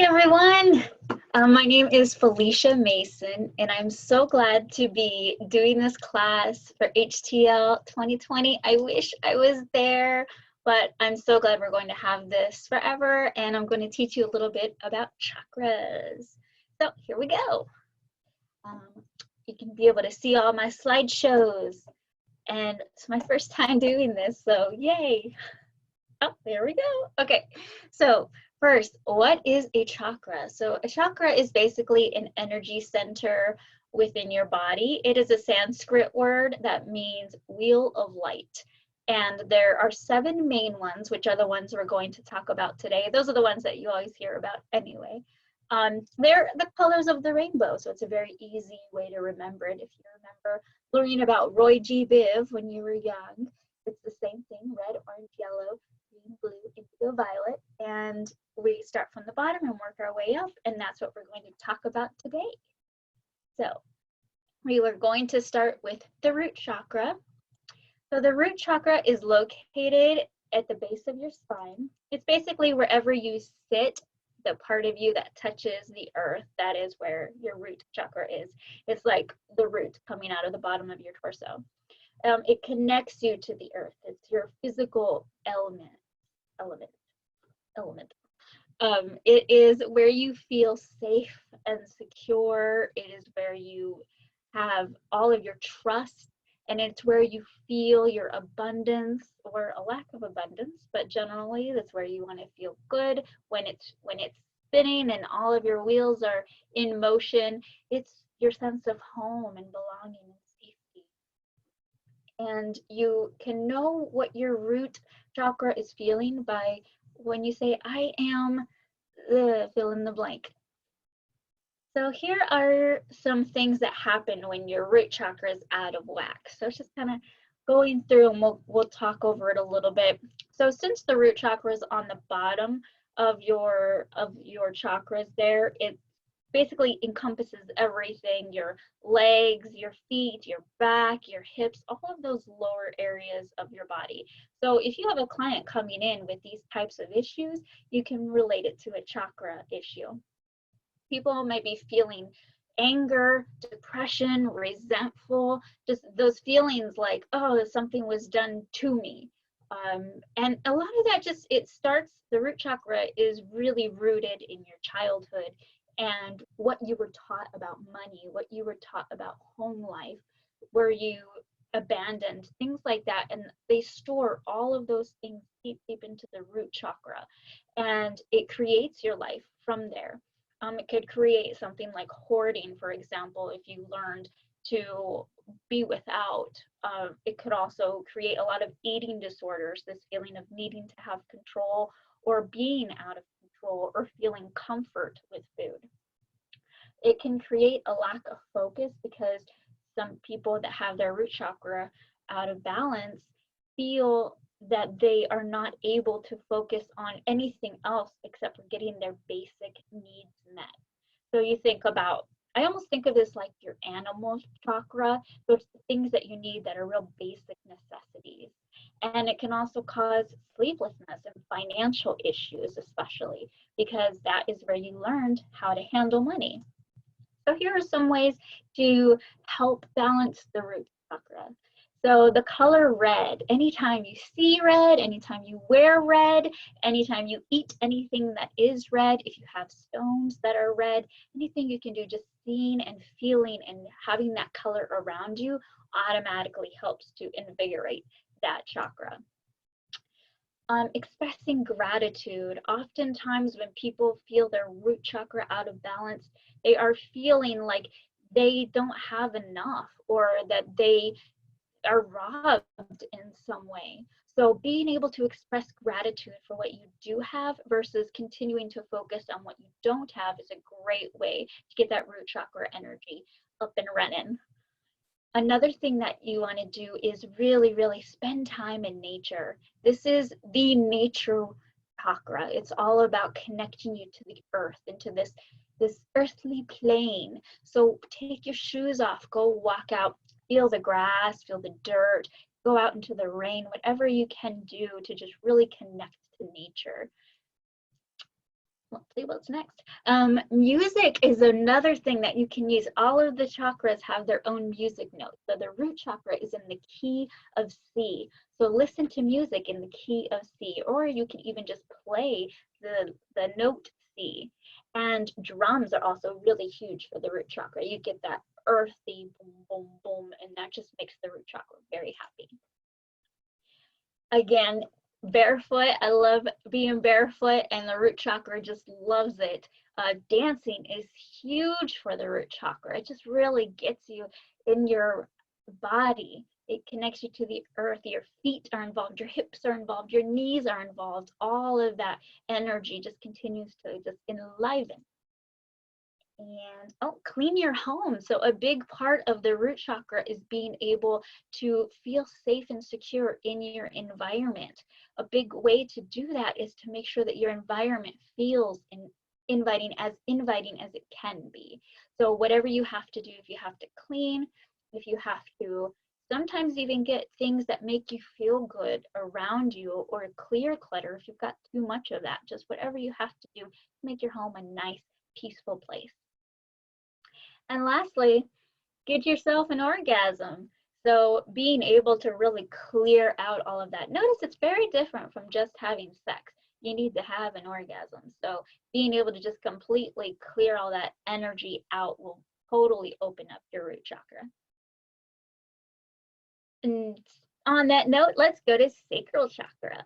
Hey everyone, my name is Felicia Mason, and I'm so glad to be doing this class for HTL 2020. I wish I was there, but I'm so glad we're going to have this forever, and I'm going to teach you a little bit about chakras. So here we go. You can be able to see all my slideshows, and it's my first time doing this, so yay. Oh, there we go. Okay, so first, what is a chakra? So a chakra is basically an energy center within your body. It is a Sanskrit word that means wheel of light. And there are 7 main ones, which are the ones we're going to talk about today. Those are the ones that you always hear about anyway. They're the colors of the rainbow, so it's a very easy way to remember it. If you remember learning about Roy G. Biv when you were young, it's the same thing, red, orange, yellow, green, blue, indigo, violet, and we start from the bottom and work our way up, and that's what we're going to talk about today. So we were going to start with the root chakra. So the root chakra is located at the base of your spine. It's basically wherever you sit, the part of you that touches the earth, that is where your root chakra is. It's like the root coming out of the bottom of your torso. It connects you to the earth. It's your physical element. It is where you feel safe and secure. It is where you have all of your trust, and it's where you feel your abundance or a lack of abundance, but generally that's where you want to feel good when it's spinning and all of your wheels are in motion. It's your sense of home and belonging and safety. And you can know what your root chakra is feeling by when you say, I am the fill in the blank. So here are some things that happen when your root chakra is out of whack. So it's just kind of going through, and we'll talk over it a little bit. So since the root chakra is on the bottom of your chakras there, it basically encompasses everything: your legs, your feet, your back, your hips, all of those lower areas of your body. So if you have a client coming in with these types of issues, you can relate it to a chakra issue. People might be feeling anger, depression, resentful, just those feelings like, oh, something was done to me. And a lot of that the root chakra is really rooted in your childhood and what you were taught about money, what you were taught about home life, were you abandoned, things like that. And they store all of those things deep into the root chakra, and it creates your life from there. It could create something like hoarding, for example, if you learned to be without. It could also create a lot of eating disorders, this feeling of needing to have control or being out of control or feeling comfort with food. It can create a lack of focus because some people that have their root chakra out of balance feel that they are not able to focus on anything else except for getting their basic needs met. So you think about, I almost think of this like your animal chakra, those things that you need that are real basic necessities. And it can also cause sleeplessness and financial issues, especially because that is where you learned how to handle money. So here are some ways to help balance the root chakra. So the color red, anytime you see red, anytime you wear red, anytime you eat anything that is red, if you have stones that are red, anything you can do, just seeing and feeling and having that color around you automatically helps to invigorate that chakra. Expressing gratitude. Oftentimes when people feel their root chakra out of balance, they are feeling like they don't have enough or that they are robbed in some way. So being able to express gratitude for what you do have versus continuing to focus on what you don't have is a great way to get that root chakra energy up and running. Another thing that you want to do is really spend time in nature. This is the nature chakra. It's all about connecting you to the earth, into this earthly plane. So take your shoes off, go walk out, feel the grass, feel the dirt, go out into the rain, whatever you can do to just really connect to nature. see what's next. Music is another thing that you can use. All of the chakras have their own music notes. So the root chakra is in the key of C. So listen to music in the key of C, or you can even just play the note C. And drums are also really huge for the root chakra. You get that earthy boom, boom, boom, and that just makes the root chakra very happy. Again, barefoot. I love being barefoot, and the root chakra just loves it. Dancing is huge for the root chakra. It just really gets you in your body. It connects you to the earth. Your feet are involved, your hips are involved, your knees are involved. All of that energy just continues to just enliven. And clean your home. So a big part of the root chakra is being able to feel safe and secure in your environment. A big way to do that is to make sure that your environment feels inviting as it can be. So whatever you have to do, if you have to clean, if you have to sometimes even get things that make you feel good around you, or clear clutter if you've got too much of that, just whatever you have to do to make your home a nice, peaceful place. And lastly, get yourself an orgasm. So being able to really clear out all of that. Notice it's very different from just having sex. You need to have an orgasm. So being able to just completely clear all that energy out will totally open up your root chakra. And on that note, let's go to sacral chakra.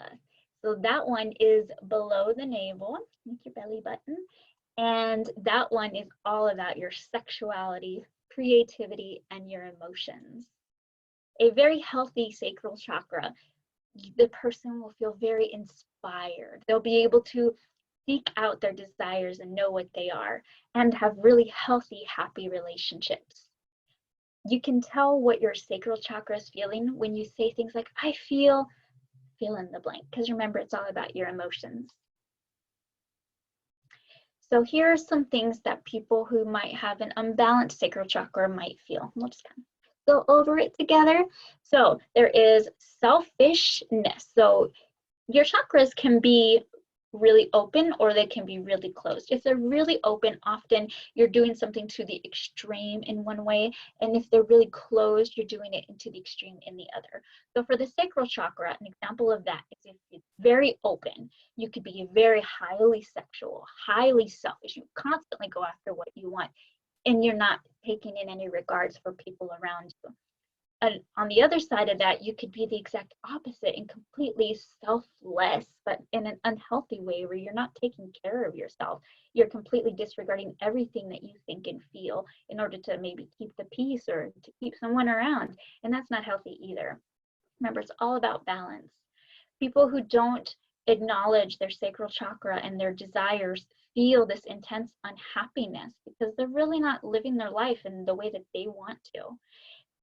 So that one is below the navel, with your belly button. And that one is all about your sexuality, creativity, and your emotions. A very healthy sacral chakra, the person will feel very inspired. They'll be able to seek out their desires and know what they are, and have really healthy, happy relationships. You can tell what your sacral chakra is feeling when you say things like, I feel, fill in the blank, because remember, it's all about your emotions. So here are some things that people who might have an unbalanced sacral chakra might feel. We'll just kind of go over it together. So there is selfishness. So your chakras can be really open, or they can be really closed. If they're really open, often you're doing something to the extreme in one way, and if they're really closed, you're doing it into the extreme in the other. So for the sacral chakra, an example of that is if it's very open, you could be very highly sexual, highly selfish. You constantly go after what you want, and you're not taking in any regards for people around you. And on the other side of that, you could be the exact opposite and completely selfless, but in an unhealthy way where you're not taking care of yourself. You're completely disregarding everything that you think and feel in order to maybe keep the peace or to keep someone around. And that's not healthy either. Remember, it's all about balance. People who don't acknowledge their sacral chakra and their desires feel this intense unhappiness because they're really not living their life in the way that they want to.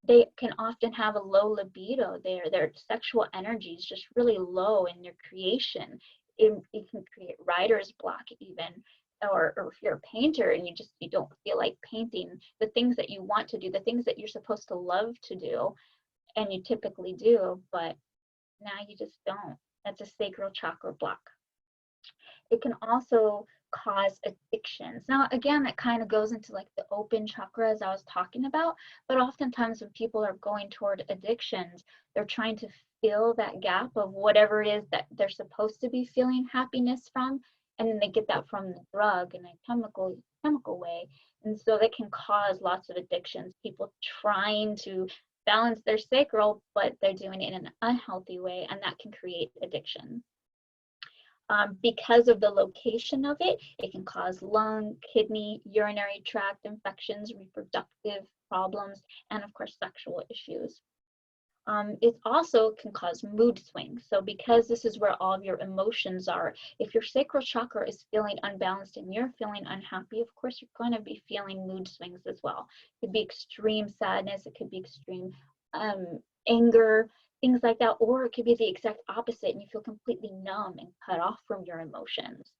They can often have a low libido. Their sexual energy is just really low in their creation. It can create writer's block even, or if you're a painter and you don't feel like painting the things that you want to do, the things that you're supposed to love to do, and you typically do, but now you just don't. That's a sacral chakra block. It can also cause addictions. Now, again, that kind of goes into like the open chakra as I was talking about, but oftentimes when people are going toward addictions, they're trying to fill that gap of whatever it is that they're supposed to be feeling happiness from, and then they get that from the drug in a chemical way. And so that can cause lots of addictions. People trying to balance their sacral, but they're doing it in an unhealthy way, and that can create addiction. Because of the location of it, it can cause lung, kidney, urinary tract infections, reproductive problems, and of course, sexual issues. It also can cause mood swings. So because this is where all of your emotions are, if your sacral chakra is feeling unbalanced and you're feeling unhappy, of course, you're going to be feeling mood swings as well. It could be extreme sadness, it could be extreme anger, things like that, or it could be the exact opposite and you feel completely numb and cut off from your emotions.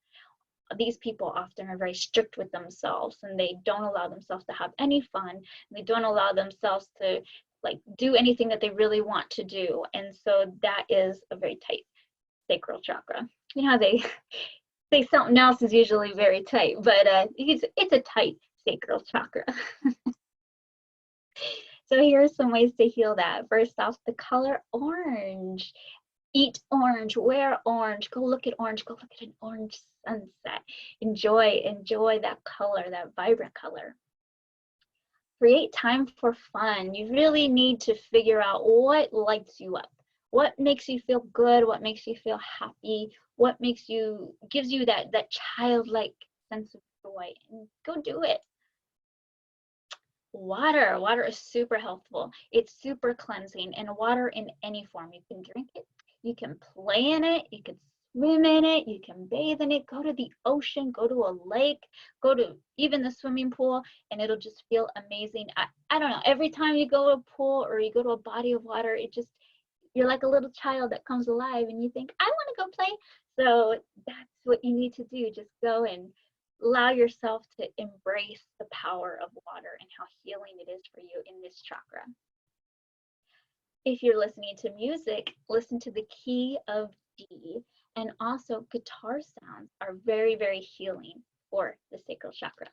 These people often are very strict with themselves and they don't allow themselves to have any fun. They don't allow themselves to like do anything that they really want to do. And so that is a very tight sacral chakra. You know how they say something else is usually very tight, but it's a tight sacral chakra. So here are some ways to heal that. First off, the color orange. Eat orange, wear orange, go look at orange, go look at an orange sunset. Enjoy that color, that vibrant color. Create time for fun. You really need to figure out what lights you up. What makes you feel good? What makes you feel happy? What gives you that childlike sense of joy? And go do it. Water is super helpful. It's super cleansing, and water in any form. You can drink it, you can play in it, you can swim in it, you can bathe in it, go to the ocean, go to a lake, go to even the swimming pool, and it'll just feel amazing. I don't know, every time you go to a pool or you go to a body of water, you're like a little child that comes alive and you think, I want to go play. So that's what you need to do. Just go and allow yourself to embrace the power of water and how healing it is for you in this chakra. If you're listening to music, listen to the key of D, and also guitar sounds are very, very healing for the sacral chakra.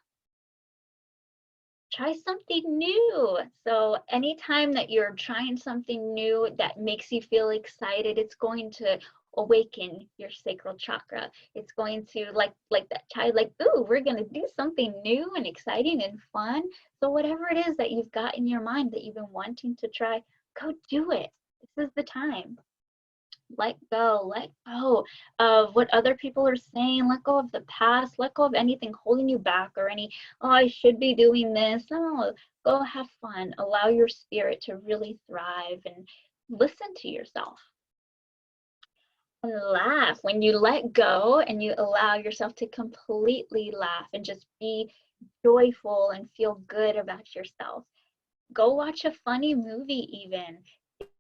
Try something new. So anytime that you're trying something new that makes you feel excited, it's going to awaken your sacral chakra. It's going to like that child, like, ooh, we're going to do something new and exciting and fun. So whatever it is that you've got in your mind that you've been wanting to try, go do it. This is the time. Let go of what other people are saying. Let go of the past. Let go of anything holding you back or oh, I should be doing this. No, go have fun. Allow your spirit to really thrive and listen to yourself. And laugh. When you let go and you allow yourself to completely laugh and just be joyful and feel good about yourself. Go watch a funny movie even.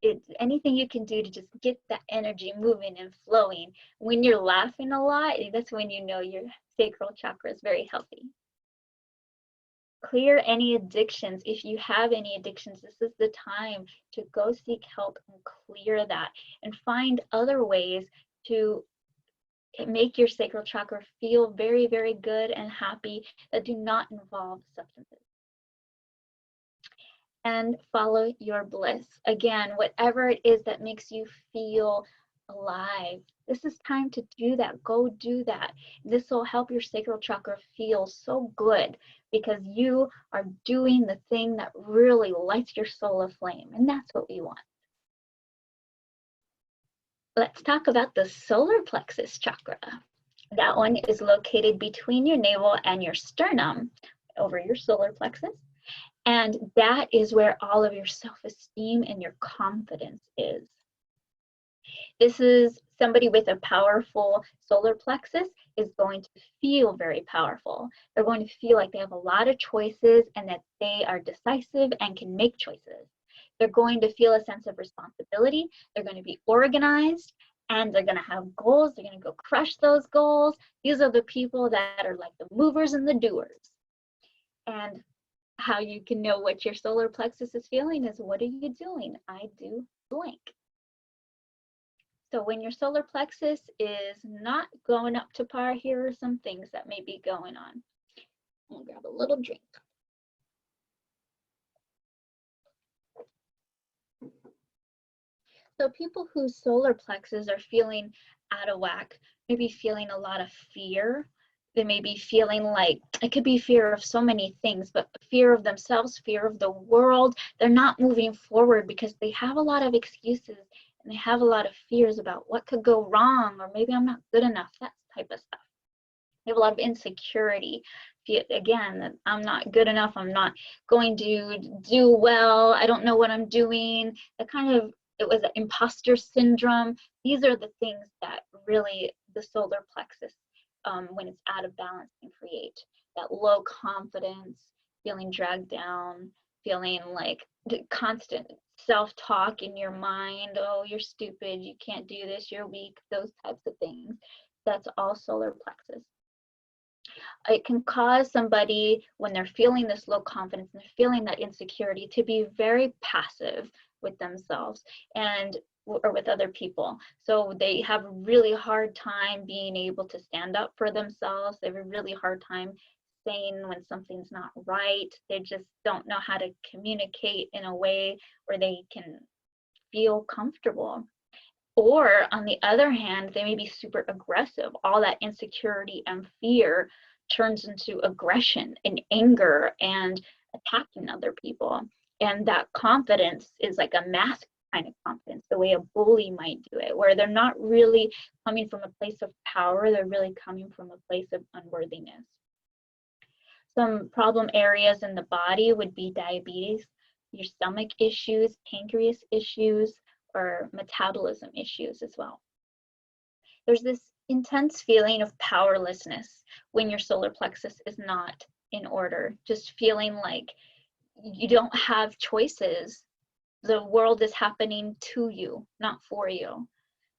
It's anything you can do to just get that energy moving and flowing. When you're laughing a lot, that's when you know your sacral chakra is very healthy. Clear any addictions. If you have any addictions, this is the time to go seek help and clear that and find other ways to make your sacral chakra feel very, very good and happy that do not involve substances. And follow your bliss. Again, whatever it is that makes you feel alive, this is time to do that. Go do that. This will help your sacral chakra feel so good because you are doing the thing that really lights your soul aflame, and that's what we want. Let's talk about the solar plexus chakra. That one is located between your navel and your sternum, over your solar plexus. And that is where all of your self-esteem and your confidence is. This is somebody with a powerful solar plexus is going to feel very powerful. They're going to feel like they have a lot of choices and that they are decisive and can make choices. They're going to feel a sense of responsibility. They're going to be organized and they're going to have goals. They're going to go crush those goals. These are the people that are like the movers and the doers. And how you can know what your solar plexus is feeling is, what are you doing? I do blank. So when your solar plexus is not going up to par, here are some things that may be going on. I'll grab a little drink. So people whose solar plexus are feeling out of whack, maybe feeling a lot of fear. They may be feeling like, it could be fear of so many things, but fear of themselves, fear of the world. They're not moving forward because they have a lot of excuses and they have a lot of fears about what could go wrong, or maybe I'm not good enough, that type of stuff. They have a lot of insecurity. Again, that I'm not good enough, I'm not going to do well, I don't know what I'm doing. It was an imposter syndrome. These are the things that really the solar plexus, when it's out of balance, can create that low confidence, feeling dragged down, feeling like the constant self-talk in your mind. Oh, you're stupid, you can't do this, you're weak, those types of things. That's all solar plexus. It can cause somebody, when they're feeling this low confidence and they're feeling that insecurity, to be very passive with themselves. And or with other people. So they have a really hard time being able to stand up for themselves. They have a really hard time saying when something's not right. They just don't know how to communicate in a way where they can feel comfortable. Or on the other hand, they may be super aggressive. All that insecurity and fear turns into aggression and anger and attacking other people. And that confidence is like a mask kind of confidence, the way a bully might do it, where they're not really coming from a place of power, they're really coming from a place of unworthiness. Some problem areas in the body would be diabetes, your stomach issues, pancreas issues, or metabolism issues as well. There's this intense feeling of powerlessness when your solar plexus is not in order, just feeling like you don't have choices. The world is happening to you, not for you.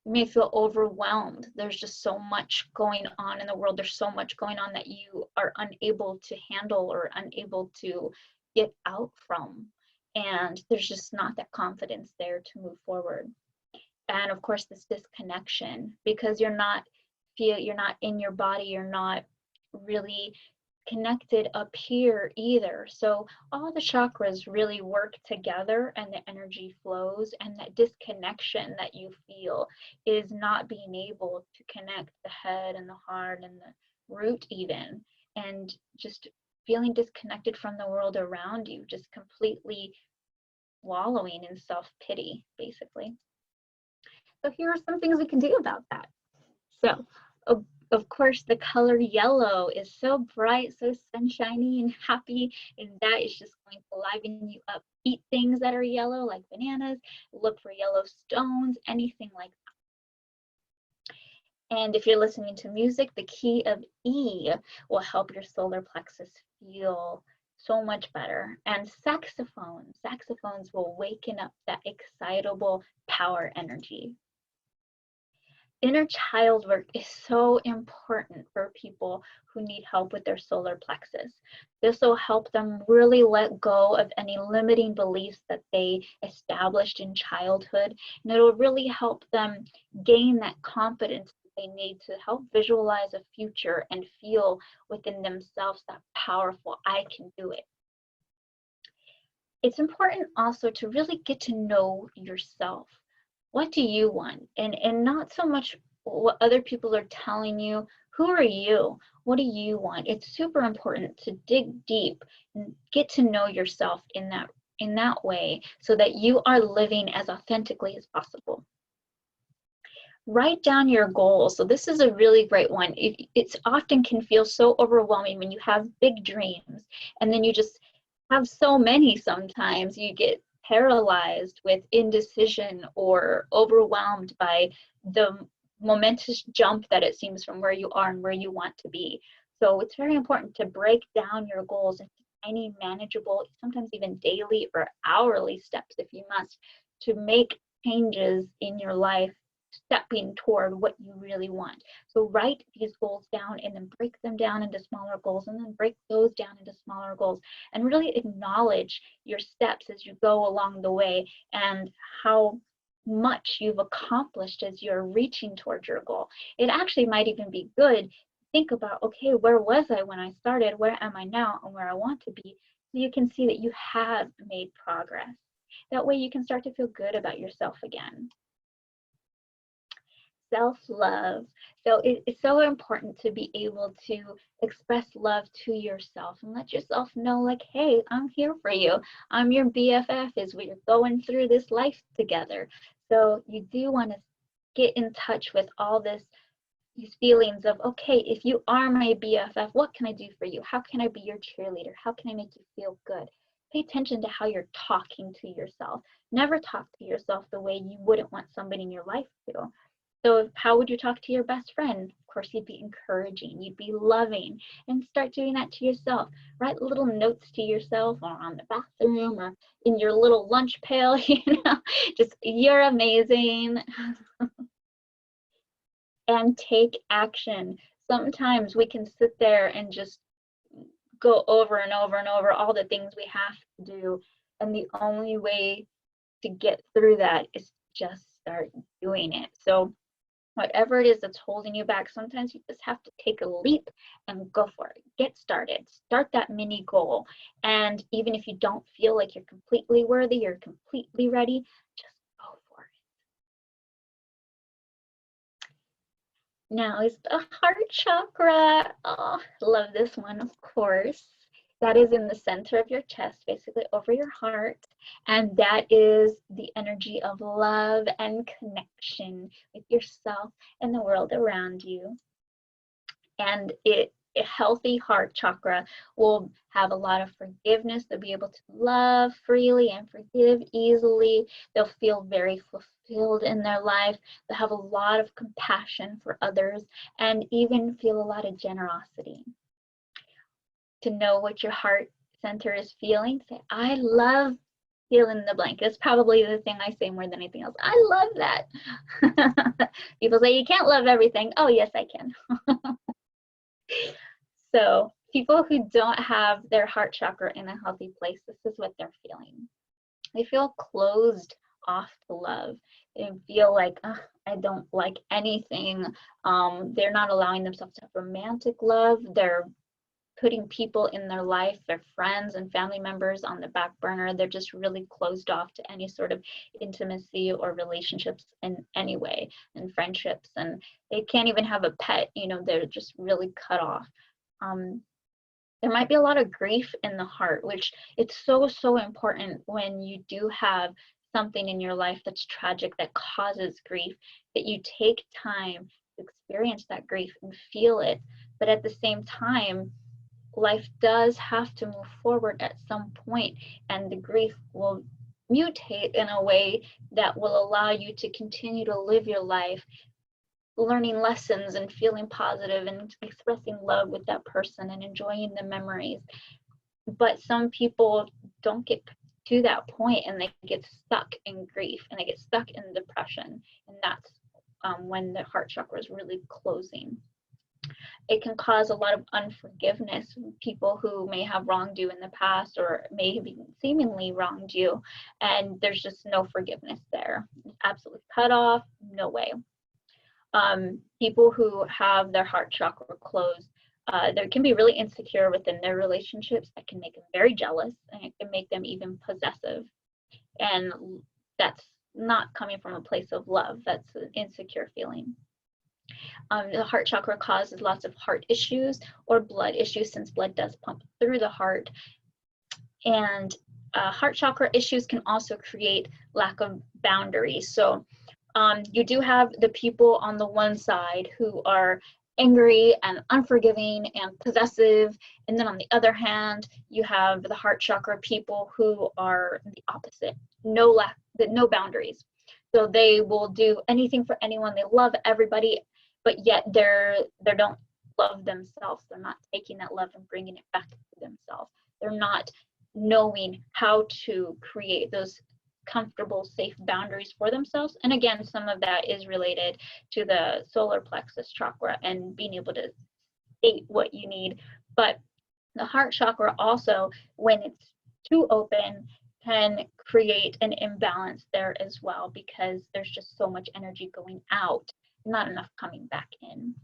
You may feel overwhelmed. There's just so much going on in the world. There's so much going on that you are unable to handle or unable to get out from. And there's just not that confidence there to move forward. And of course, this disconnection, because you're not in your body, you're not really connected up here either. So all the chakras really work together and the energy flows, and that disconnection that you feel is not being able to connect the head and the heart and the root even, and just feeling disconnected from the world around you, just completely wallowing in self-pity, basically. So here are some things we can do about that. So of course, the color yellow is so bright, so sunshiny and happy, and that is just going to liven you up. Eat things that are yellow, like bananas. Look for yellow stones, anything like that. And if you're listening to music, the key of E will help your solar plexus feel so much better. And saxophones will waken up that excitable power energy. Inner child work is so important for people who need help with their solar plexus. This will help them really let go of any limiting beliefs that they established in childhood, and it will really help them gain that confidence that they need to help visualize a future and feel within themselves that powerful, I can do it. It's important also to really get to know yourself. What do you want? And not so much what other people are telling you. Who are you? What do you want? It's super important to dig deep and get to know yourself in that way, so that you are living as authentically as possible. Write down your goals. So this is a really great one. It's often can feel so overwhelming when you have big dreams and then you just have so many. Sometimes you get paralyzed with indecision or overwhelmed by the momentous jump that it seems from where you are and where you want to be. So it's very important to break down your goals into tiny, manageable, sometimes even daily or hourly steps if you must, to make changes in your life, stepping toward what you really want. So write these goals down and then break them down into smaller goals, and then break those down into smaller goals, and really acknowledge your steps as you go along the way and how much you've accomplished as you're reaching towards your goal. It actually might even be good to think about, okay, where was I when I started? Where am I now and where I want to be? So you can see that you have made progress. That way you can start to feel good about yourself again. Self-love. So it's so important to be able to express love to yourself and let yourself know, like, hey, I'm here for you. I'm your BFF as we're going through this life together. So you do want to get in touch with all these feelings of, okay, if you are my BFF, what can I do for you? How can I be your cheerleader? How can I make you feel good? Pay attention to how you're talking to yourself. Never talk to yourself the way you wouldn't want somebody in your life to. So how would you talk to your best friend? Of course, you'd be encouraging, you'd be loving, and start doing that to yourself. Write little notes to yourself or on the bathroom or in your little lunch pail, just, you're amazing. And take action. Sometimes we can sit there and just go over and over and over all the things we have to do. And the only way to get through that is just start doing it. So whatever it is that's holding you back, sometimes you just have to take a leap and go for it. Get started. Start that mini goal. And even if you don't feel like you're completely worthy or completely ready, just go for it. Now is the heart chakra. Oh, love this one, of course. That is in the center of your chest, basically over your heart. And that is the energy of love and connection with yourself and the world around you. And a healthy heart chakra will have a lot of forgiveness. They'll be able to love freely and forgive easily. They'll feel very fulfilled in their life. They'll have a lot of compassion for others and even feel a lot of generosity. To know what your heart center is feeling, say, I love fill in the blank. That's probably the thing I say more than anything else. I love that. People say you can't love everything. Oh, yes, I can. So people who don't have their heart chakra in a healthy place, this is what they're feeling. They feel closed off to love. They feel like, I don't like anything. They're not allowing themselves to have romantic love. They're putting people in their life, their friends and family members, on the back burner. They're just really closed off to any sort of intimacy or relationships in any way, and friendships, and they can't even have a pet. They're just really cut off. There might be a lot of grief in the heart, which it's so important when you do have something in your life that's tragic that causes grief, that you take time to experience that grief and feel it. But at the same time, life does have to move forward at some point, and the grief will mutate in a way that will allow you to continue to live your life, learning lessons and feeling positive and expressing love with that person and enjoying the memories. But some people don't get to that point, and they get stuck in grief and they get stuck in depression, and that's when the heart chakra is really closing. It can cause a lot of unforgiveness. People who may have wronged you in the past or may have even seemingly wronged you, and there's just no forgiveness there. It's absolutely cut off, no way. People who have their heart chakra closed, they can be really insecure within their relationships. That can make them very jealous, and it can make them even possessive. And that's not coming from a place of love. That's an insecure feeling. The heart chakra causes lots of heart issues or blood issues, since blood does pump through the heart. And heart chakra issues can also create lack of boundaries. So you do have the people on the one side who are angry and unforgiving and possessive, and then on the other hand, you have the heart chakra people who are the opposite, no boundaries. So they will do anything for anyone. They love everybody, but yet they don't love themselves. They're not taking that love and bringing it back to themselves. They're not knowing how to create those comfortable, safe boundaries for themselves. And again, some of that is related to the solar plexus chakra and being able to state what you need. But the heart chakra also, when it's too open, can create an imbalance there as well, because there's just so much energy going out, not enough coming back in.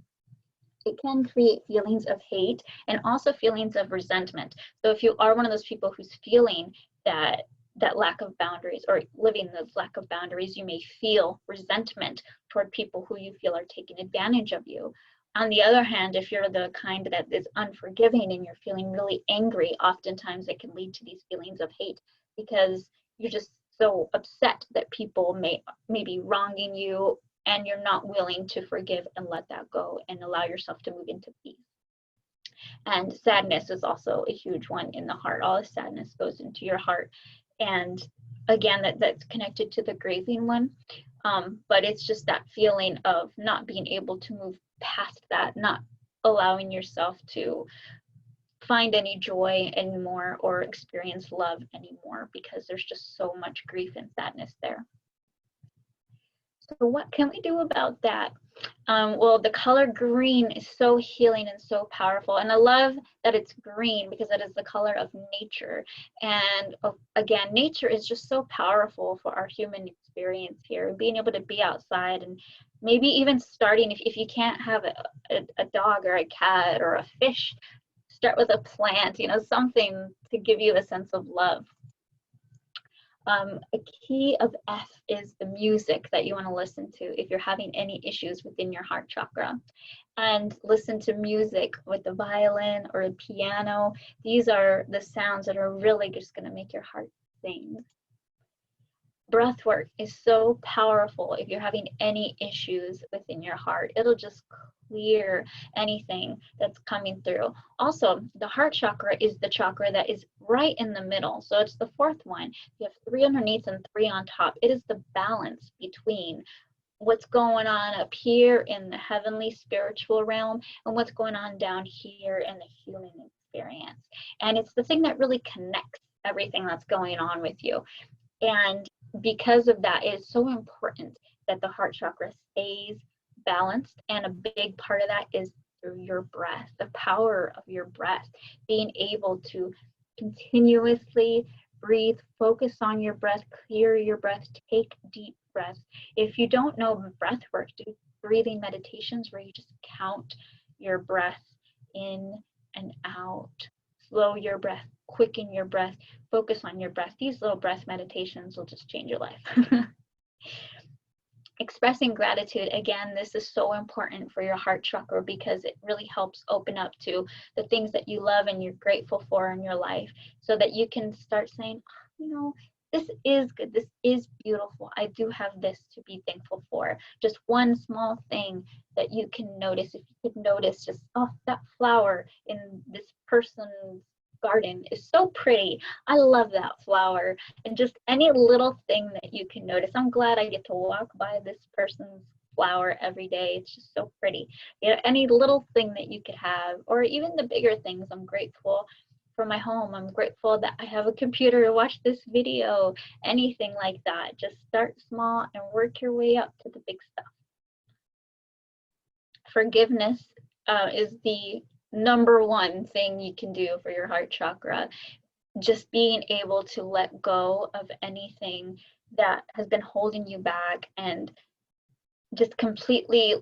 It can create feelings of hate and also feelings of resentment. So if you are one of those people who's feeling that lack of boundaries or living those lack of boundaries, you may feel resentment toward people who you feel are taking advantage of you. On the other hand, if you're the kind that is unforgiving and you're feeling really angry, oftentimes it can lead to these feelings of hate, because you're just so upset that people may be wronging you, and you're not willing to forgive and let that go and allow yourself to move into peace. And sadness is also a huge one in the heart. All the sadness goes into your heart. And again, that's connected to the grieving one. But it's just that feeling of not being able to move past that, not allowing yourself to find any joy anymore or experience love anymore, because there's just so much grief and sadness there. So what can we do about that? Well, the color green is so healing and so powerful. And I love that it's green because it is the color of nature. And again, nature is just so powerful for our human experience here. Being able to be outside and maybe even starting, if you can't have a dog or a cat or a fish, start with a plant, something to give you a sense of love. A key of F is the music that you want to listen to if you're having any issues within your heart chakra. And listen to music with the violin or a piano. These are the sounds that are really just going to make your heart sing. Breath work is so powerful if you're having any issues within your heart. It'll just clear anything that's coming through. Also, the heart chakra is the chakra that is right in the middle. So it's the fourth one. You have 3 underneath and 3 on top. It is the balance between what's going on up here in the heavenly spiritual realm and what's going on down here in the human experience. And it's the thing that really connects everything that's going on with you. And because of that, it is so important that the heart chakra stays balanced. And a big part of that is through your breath, the power of your breath, being able to continuously breathe, focus on your breath, clear your breath, take deep breaths. If you don't know breath work, do breathing meditations where you just count your breath in and out. Slow your breath, quicken your breath, focus on your breath. These little breath meditations will just change your life. Expressing gratitude, again, this is so important for your heart chakra because it really helps open up to the things that you love and you're grateful for in your life, so that you can start saying, this is good, this is beautiful, I do have this to be thankful for. Just one small thing that you can notice. If you could notice just, that flower in this person's garden is so pretty, I love that flower. And just any little thing that you can notice. I'm glad I get to walk by this person's flower every day. It's just so pretty. Any little thing that you could have, or even the bigger things. I'm grateful for my home. I'm grateful that I have a computer to watch this video. Anything like that. Just start small and work your way up to the big stuff. Forgiveness is the number one thing you can do for your heart chakra. Just being able to let go of anything that has been holding you back, and just completely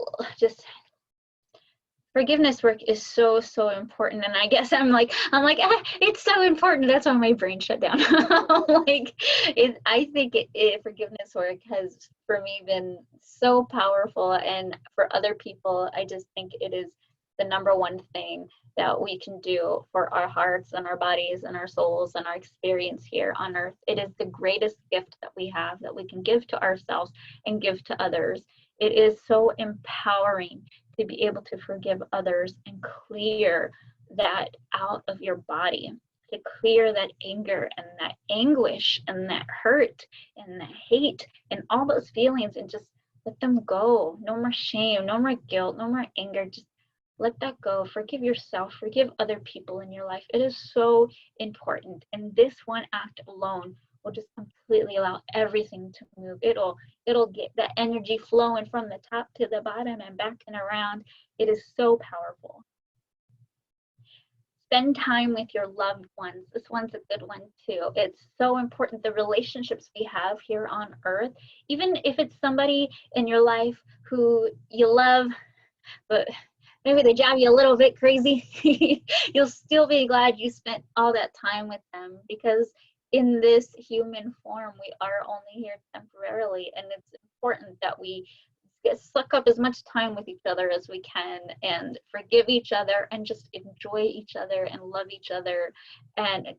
forgiveness work is so important. And I guess I'm like it's so important, that's why my brain shut down. I think forgiveness work has for me been so powerful, and for other people I just think it is the number one thing that we can do for our hearts and our bodies and our souls and our experience here on earth. It is the greatest gift that we have, that we can give to ourselves and give to others. It is so empowering to be able to forgive others and clear that out of your body, to clear that anger and that anguish and that hurt and that hate and all those feelings, and just let them go. No more shame, no more guilt, no more anger. Just let that go. Forgive yourself, forgive other people in your life. It is so important. And this one act alone will just completely allow everything to move. It'll get that energy flowing from the top to the bottom and back and around. It is so powerful. Spend time with your loved ones. This one's a good one too. It's so important, the relationships we have here on earth, even if it's somebody in your life who you love, but maybe they drive you a little bit crazy, you'll still be glad you spent all that time with them, because in this human form, we are only here temporarily, and it's important that we suck up as much time with each other as we can, and forgive each other, and just enjoy each other and love each other. And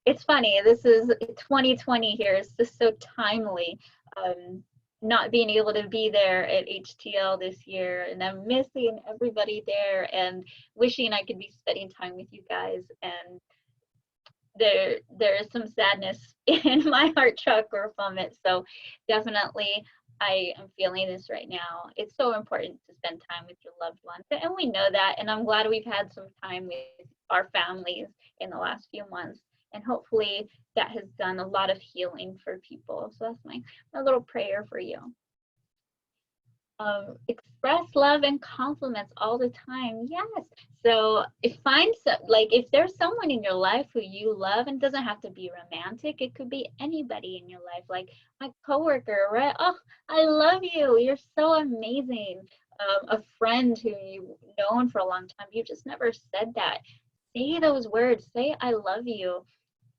it's funny, this is 2020 here. It's just so timely. Not being able to be there at HTL this year, and I'm missing everybody there and wishing I could be spending time with you guys. And there is some sadness in my heart chakra from it. So definitely I am feeling this right now. It's so important to spend time with your loved ones, and we know that, and I'm glad we've had some time with our families in the last few months, and hopefully that has done a lot of healing for people. So that's my little prayer for you. Express love and compliments all the time. Yes. So if there's someone in your life who you love, and doesn't have to be romantic, it could be anybody in your life, like my coworker, right? Oh, I love you. You're so amazing. A friend who you've known for a long time, you just never said that. Say those words. Say I love you.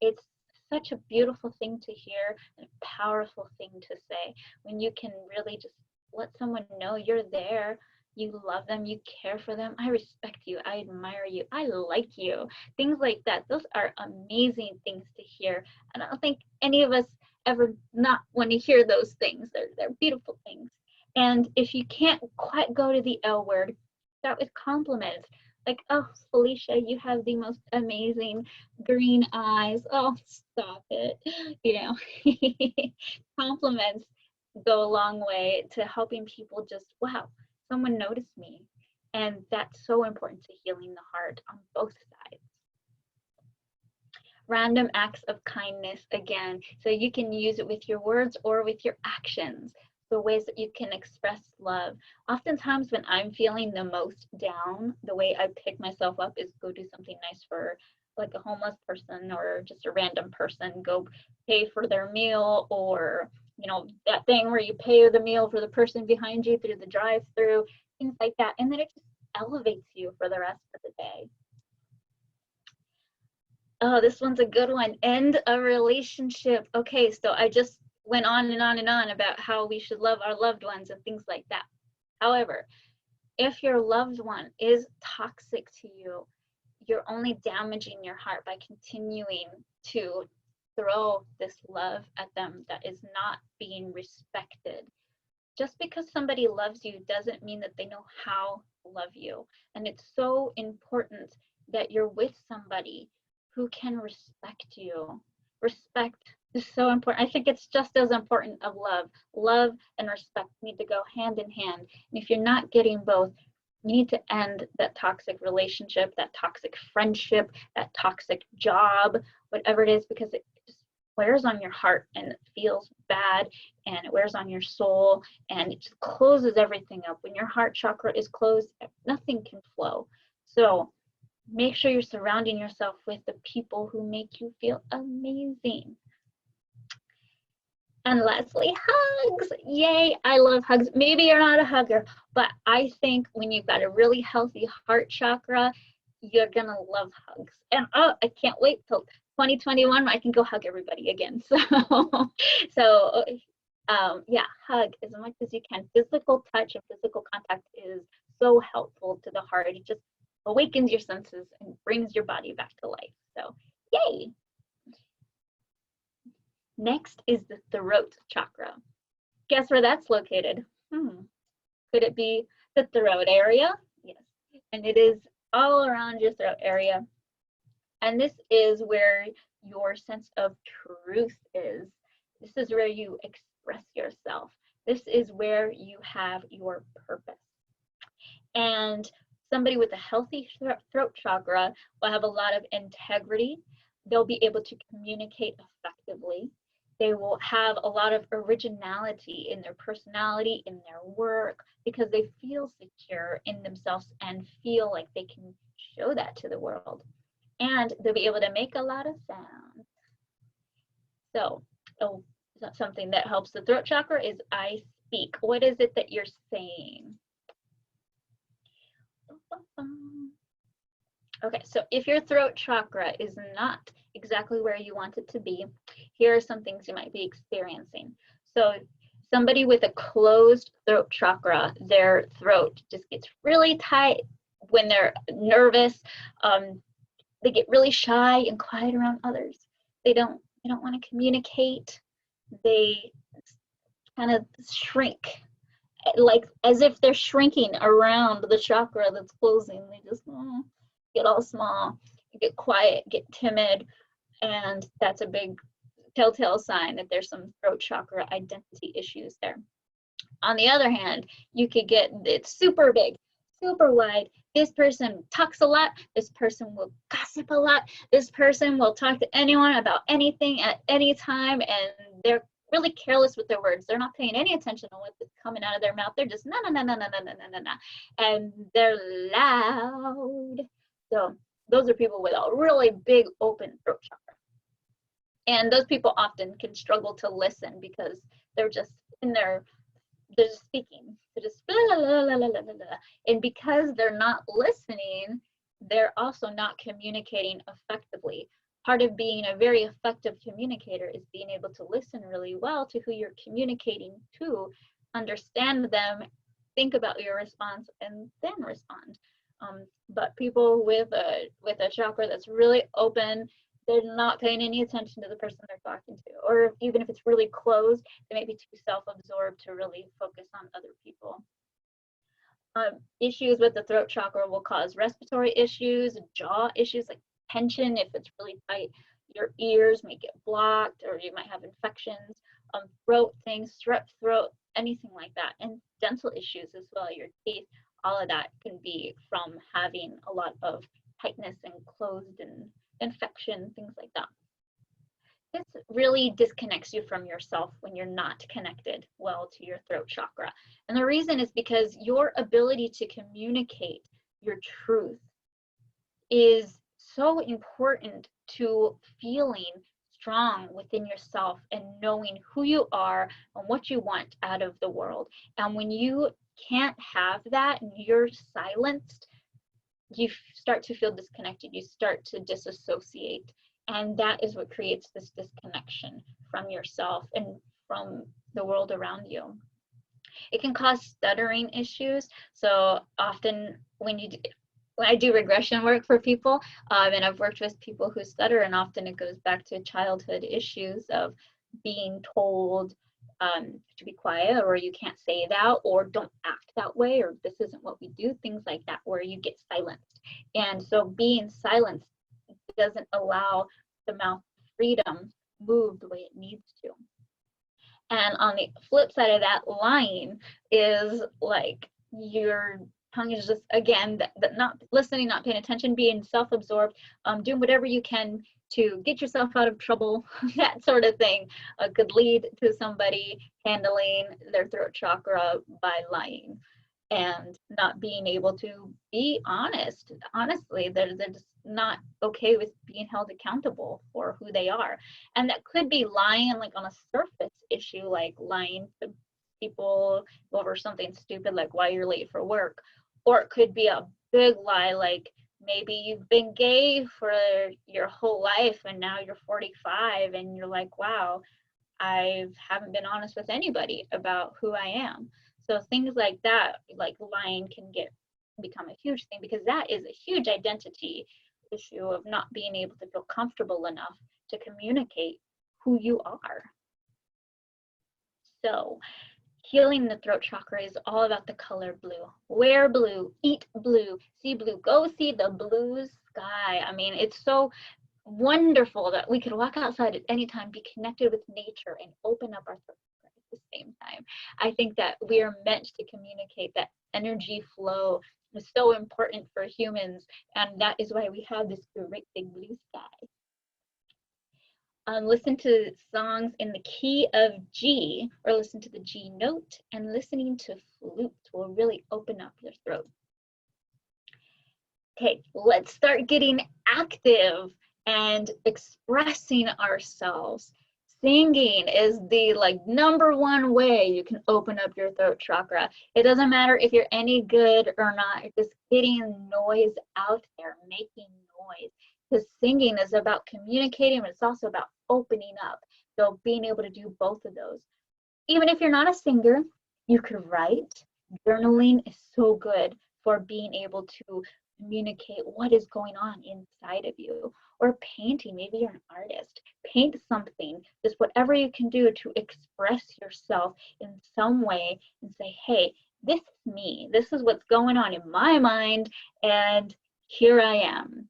It's such a beautiful thing to hear and a powerful thing to say when you can really just let someone know you're there, you love them, you care for them. I respect you, I admire you, I like you. Things like that. Those are amazing things to hear. And I don't think any of us ever not want to hear those things. They're beautiful things. And if you can't quite go to the L word, start with compliments. Like, oh, Felicia, you have the most amazing green eyes. Oh, stop it. You know, compliments go a long way to helping people just, wow, someone noticed me. And that's so important to healing the heart on both sides. Random acts of kindness, again. So you can use it with your words or with your actions. The ways that you can express love. Oftentimes when I'm feeling the most down, the way I pick myself up is go do something nice for like a homeless person or just a random person. Go pay for their meal, or you know, that thing where you pay the meal for the person behind you through the drive-through, things like that. And then it just elevates you for the rest of the day. Oh, this one's a good one. End a relationship. Okay, so I just went on and on and on about how we should love our loved ones and things like that. However, if your loved one is toxic to you, you're only damaging your heart by continuing to throw this love at them that is not being respected. Just because somebody loves you doesn't mean that they know how to love you. And it's so important that you're with somebody who can respect you. Respect is so important. I think it's just as important of love. Love and respect need to go hand in hand. And if you're not getting both, you need to end that toxic relationship, that toxic friendship, that toxic job, whatever it is, because it just wears on your heart and it feels bad and it wears on your soul and it just closes everything up. When your heart chakra is closed, nothing can flow. So make sure you're surrounding yourself with the people who make you feel amazing. And lastly, hugs. Yay, I love hugs. Maybe you're not a hugger, but I think when you've got a really healthy heart chakra, you're gonna love hugs. And oh, I can't wait till 2021 I can go hug everybody again. Yeah, hug as much as you can. Physical touch and physical contact is so helpful to the heart. It just awakens your senses and brings your body back to life. So yay. Next is the throat chakra. Guess where that's located? Could it be the throat area? Yes. And it is all around your throat area. And this is where your sense of truth is. This is where you express yourself. This is where you have your purpose. And somebody with a healthy throat chakra will have a lot of integrity. They'll be able to communicate effectively. They will have a lot of originality in their personality, in their work, because they feel secure in themselves and feel like they can show that to the world. And they'll be able to make a lot of sound. So, something that helps the throat chakra is I speak. What is it that you're saying? Okay, so if your throat chakra is not exactly where you want it to be, here are some things you might be experiencing. So somebody with a closed throat chakra, their throat just gets really tight when they're nervous. They get really shy and quiet around others. They don't want to communicate. They kind of shrink, like as if they're shrinking around the chakra that's closing. They just get all small, get quiet, get timid, and that's a big telltale sign that there's some throat chakra identity issues there. On the other hand, you could get it super big, super wide. This person talks a lot. This person will gossip a lot. This person will talk to anyone about anything at any time, and they're really careless with their words. They're not paying any attention on what's coming out of their mouth. They're just na na na na na na na na na, and they're loud. So those are people with a really big open throat chakra. And those people often can struggle to listen because they're just they're just speaking. They're just blah, blah, blah, blah, blah, blah. And because they're not listening, they're also not communicating effectively. Part of being a very effective communicator is being able to listen really well to who you're communicating to, understand them, think about your response, and then respond. But people with a chakra that's really open, they're not paying any attention to the person they're talking to, or even if it's really closed, they may be too self-absorbed to really focus on other people. Issues with the throat chakra will cause respiratory issues, jaw issues like tension. If it's really tight, your ears may get blocked, or you might have infections, throat things, strep throat, anything like that, and dental issues as well. Your teeth, all of that can be from having a lot of tightness and closed and infection, things like that. This really disconnects you from yourself when you're not connected well to your throat chakra. And the reason is because your ability to communicate your truth is so important to feeling strong within yourself and knowing who you are and what you want out of the world. And when you can't have that and you're silenced, you start to feel disconnected, you start to disassociate, and that is what creates this disconnection from yourself and from the world around you. It can cause stuttering issues. So often when I do regression work for people, and I've worked with people who stutter, and often it goes back to childhood issues of being told to be quiet, or you can't say that, or don't act that way, or this isn't what we do, things like that, where you get silenced. And so being silenced doesn't allow the mouth freedom move the way it needs to. And on the flip side of that, lying is like your tongue is just, again, that not listening, not paying attention, being self-absorbed, doing whatever you can to get yourself out of trouble, that sort of thing could lead to somebody handling their throat chakra by lying and not being able to be honest. Honestly, they're just not okay with being held accountable for who they are. And that could be lying like on a surface issue, like lying to people over something stupid like why you're late for work. Or it could be a big lie, like maybe you've been gay for your whole life and now you're 45 and you're like, wow, I haven't been honest with anybody about who I am. So things like that, like lying, can become a huge thing, because that is a huge identity issue of not being able to feel comfortable enough to communicate who you are. So healing the throat chakra is all about the color blue. Wear blue, eat blue, see blue, go see the blue sky. I mean, it's so wonderful that we could walk outside at any time, be connected with nature, and open up our throat chakra at the same time. I think that we are meant to communicate. That energy flow is so important for humans, and that is why we have this great big blue sky. Listen to songs in the key of G, or listen to the G note, and listening to flutes will really open up your throat. Okay, let's start getting active and expressing ourselves. Singing is the #1 way you can open up your throat chakra. It doesn't matter if you're any good or not, just getting noise out there, making noise. Because singing is about communicating, but it's also about opening up. So being able to do both of those. Even if you're not a singer, you could write. Journaling is so good for being able to communicate what is going on inside of you. Or painting, maybe you're an artist. Paint something, just whatever you can do to express yourself in some way and say, hey, this is me. This is what's going on in my mind, and here I am.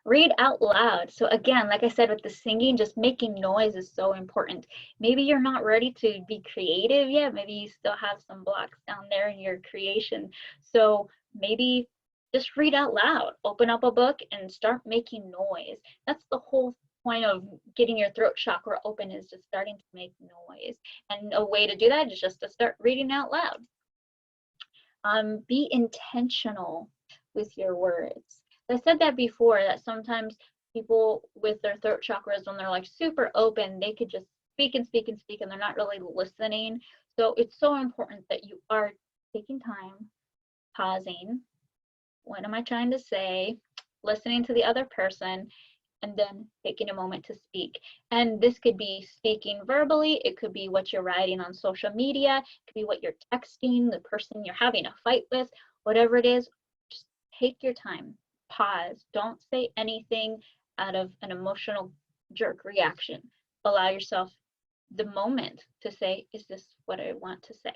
Read out loud. So again, like I said, with the singing, just making noise is so important. Maybe you're not ready to be creative yet. Maybe you still have some blocks down there in your creation. So maybe just read out loud. Open up a book and start making noise. That's the whole point of getting your throat chakra open is just starting to make noise. And a way to do that is just to start reading out loud. Be intentional with your words. I said that before, that sometimes people with their throat chakras, when they're like super open, they could just speak and speak and speak, and they're not really listening. So it's so important that you are taking time, pausing. What am I trying to say? Listening to the other person, and then taking a moment to speak. And this could be speaking verbally, it could be what you're writing on social media, it could be what you're texting, the person you're having a fight with, whatever it is, just take your time, pause, don't say anything out of an emotional jerk reaction. Allow yourself the moment to say, is this what I want to say?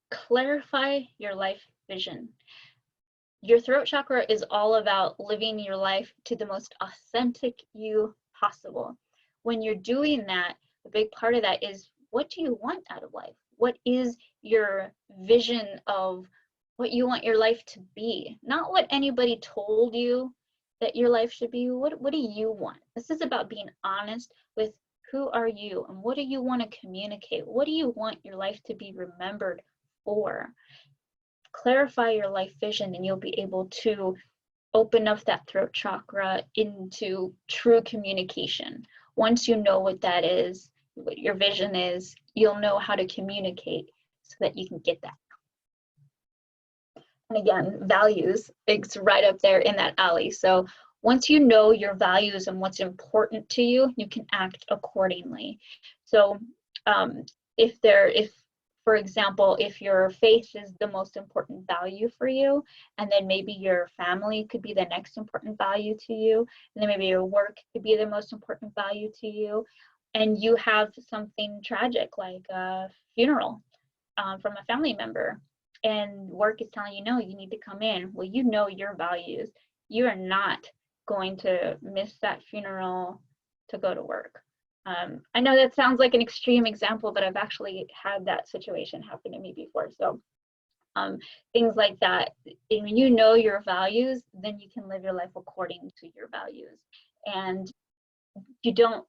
Clarify your life vision. Your throat chakra is all about living your life to the most authentic you possible. When you're doing that, a big part of that is, what do you want out of life? What is your vision of what you want your life to be? Not what anybody told you that your life should be. What do you want? This is about being honest with who are you and what do you want to communicate? What do you want your life to be remembered for? Clarify your life vision, and you'll be able to open up that throat chakra into true communication. Once you know what that is, what your vision is, you'll know how to communicate so that you can get that. And again, values, it's right up there in that alley. So once you know your values and what's important to you, you can act accordingly. So if for example, if your faith is the most important value for you, and then maybe your family could be the next important value to you, and then maybe your work could be the most important value to you, and you have something tragic like a funeral from a family member, and work is telling you, no, you need to come in. Well, you know your values. You are not going to miss that funeral to go to work. I know that sounds like an extreme example, but I've actually had that situation happen to me before. So things like that, and when you know your values, then you can live your life according to your values. And you don't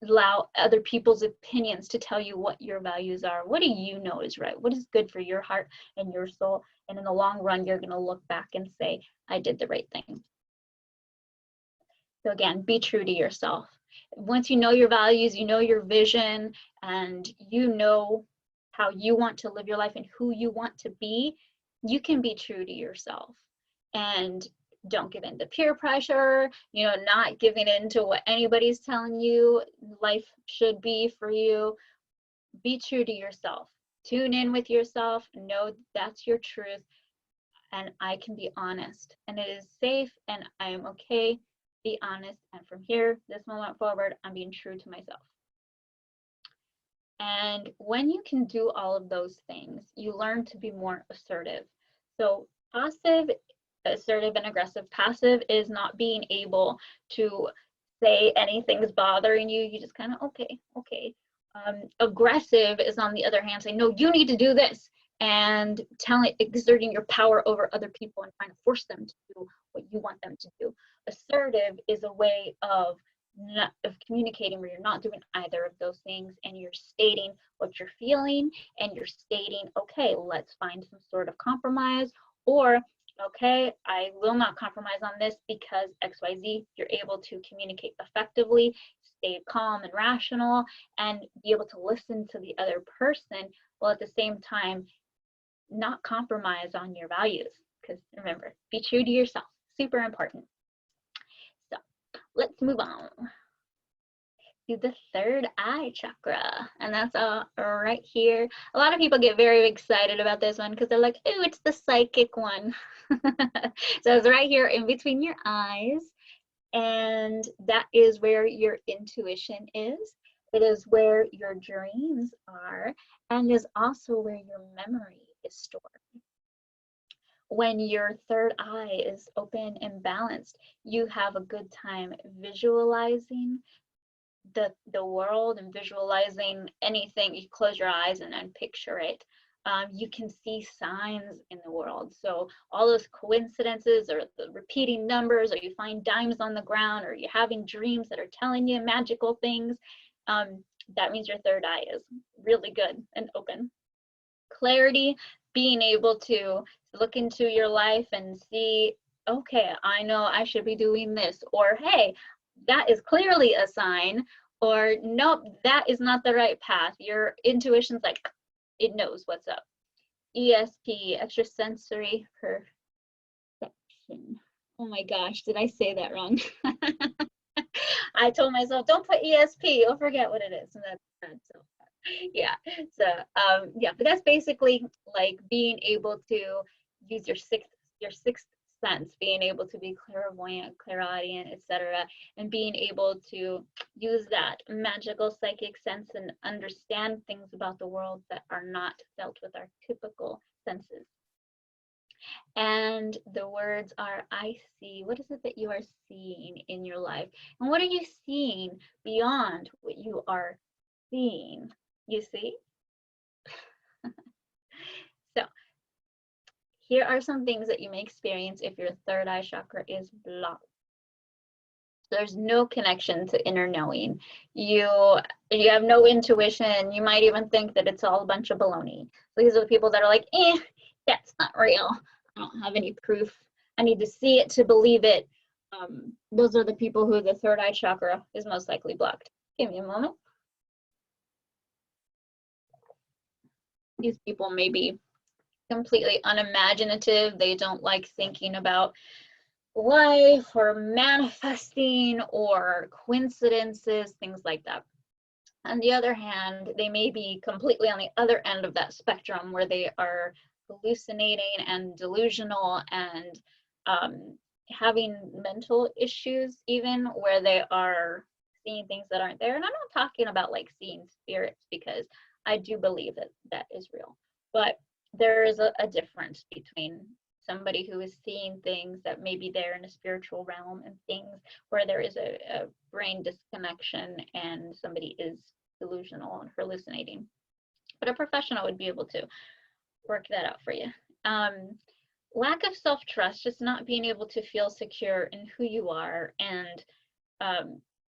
allow other people's opinions to tell you what your values are. What do you know is right? What is good for your heart and your soul? And in the long run, you're going to look back and say, I did the right thing. So again, be true to yourself. Once you know your values, you know your vision, and you know how you want to live your life and who you want to be, you can be true to yourself. And don't give in to peer pressure, not giving in to what anybody's telling you life should be for you. Be true to yourself. Tune in with yourself. Know that's your truth. And I can be honest. And it is safe, and I am okay. Be honest, and from here, this moment forward, I'm being true to myself. And when you can do all of those things, you learn to be more assertive. So passive, assertive, and aggressive. Passive is not being able to say anything's bothering you. You just kind of, okay. Aggressive is, on the other hand, saying, no, you need to do this, and exerting your power over other people and trying to force them to do what you want them to do. Assertive is a way of communicating where you're not doing either of those things, and you're stating what you're feeling, and you're stating, okay, let's find some sort of compromise, or okay, I will not compromise on this because XYZ. You're able to communicate effectively, stay calm and rational, and be able to listen to the other person, while at the same time not compromise on your values. Because remember, be true to yourself. Super important. So let's move on to the third eye chakra, and that's right here. A lot of people get very excited about this one because they're like, oh, it's the psychic one. So it's right here in between your eyes, and that is where your intuition is. It is where your dreams are, and is also where your memory is stored. When your third eye is open and balanced, you have a good time visualizing the world and visualizing anything. You close your eyes and then picture it. You can see signs in the world. So all those coincidences or the repeating numbers, or you find dimes on the ground, or you're having dreams that are telling you magical things, that means your third eye is really good and open. Clarity, being able to look into your life and see, okay, I know I should be doing this, or hey, that is clearly a sign, or nope, that is not the right path. Your intuition's like, it knows what's up. ESP, extrasensory perception. Oh my gosh, did I say that wrong? I told myself, don't put ESP, you'll forget what it is. And that's bad. So yeah, so yeah, but that's basically like being able to use your sixth sense, being able to be clairvoyant, clairaudient, etc., and being able to use that magical psychic sense and understand things about the world that are not felt with our typical senses. And the words are, I see. What is it that you are seeing in your life? And what are you seeing beyond what you are seeing? You see? So here are some things that you may experience if your third eye chakra is blocked. There's no connection to inner knowing. You have no intuition. You might even think that it's all a bunch of baloney. These are the people that are like, that's not real. I don't have any proof. I need to see it to believe it. Those are the people who the third eye chakra is most likely blocked. Give me a moment. These people may be completely unimaginative. They don't like thinking about life or manifesting or coincidences, things like that. On the other hand, they may be completely on the other end of that spectrum where they are hallucinating and delusional and having mental issues, even where they are seeing things that aren't there. And I'm not talking about like seeing spirits, because I do believe that that is real. But there is a difference between somebody who is seeing things that may be there in a spiritual realm and things where there is a brain disconnection and somebody is delusional and hallucinating. But a professional would be able to work that out for you. Lack of self-trust, just not being able to feel secure in who you are and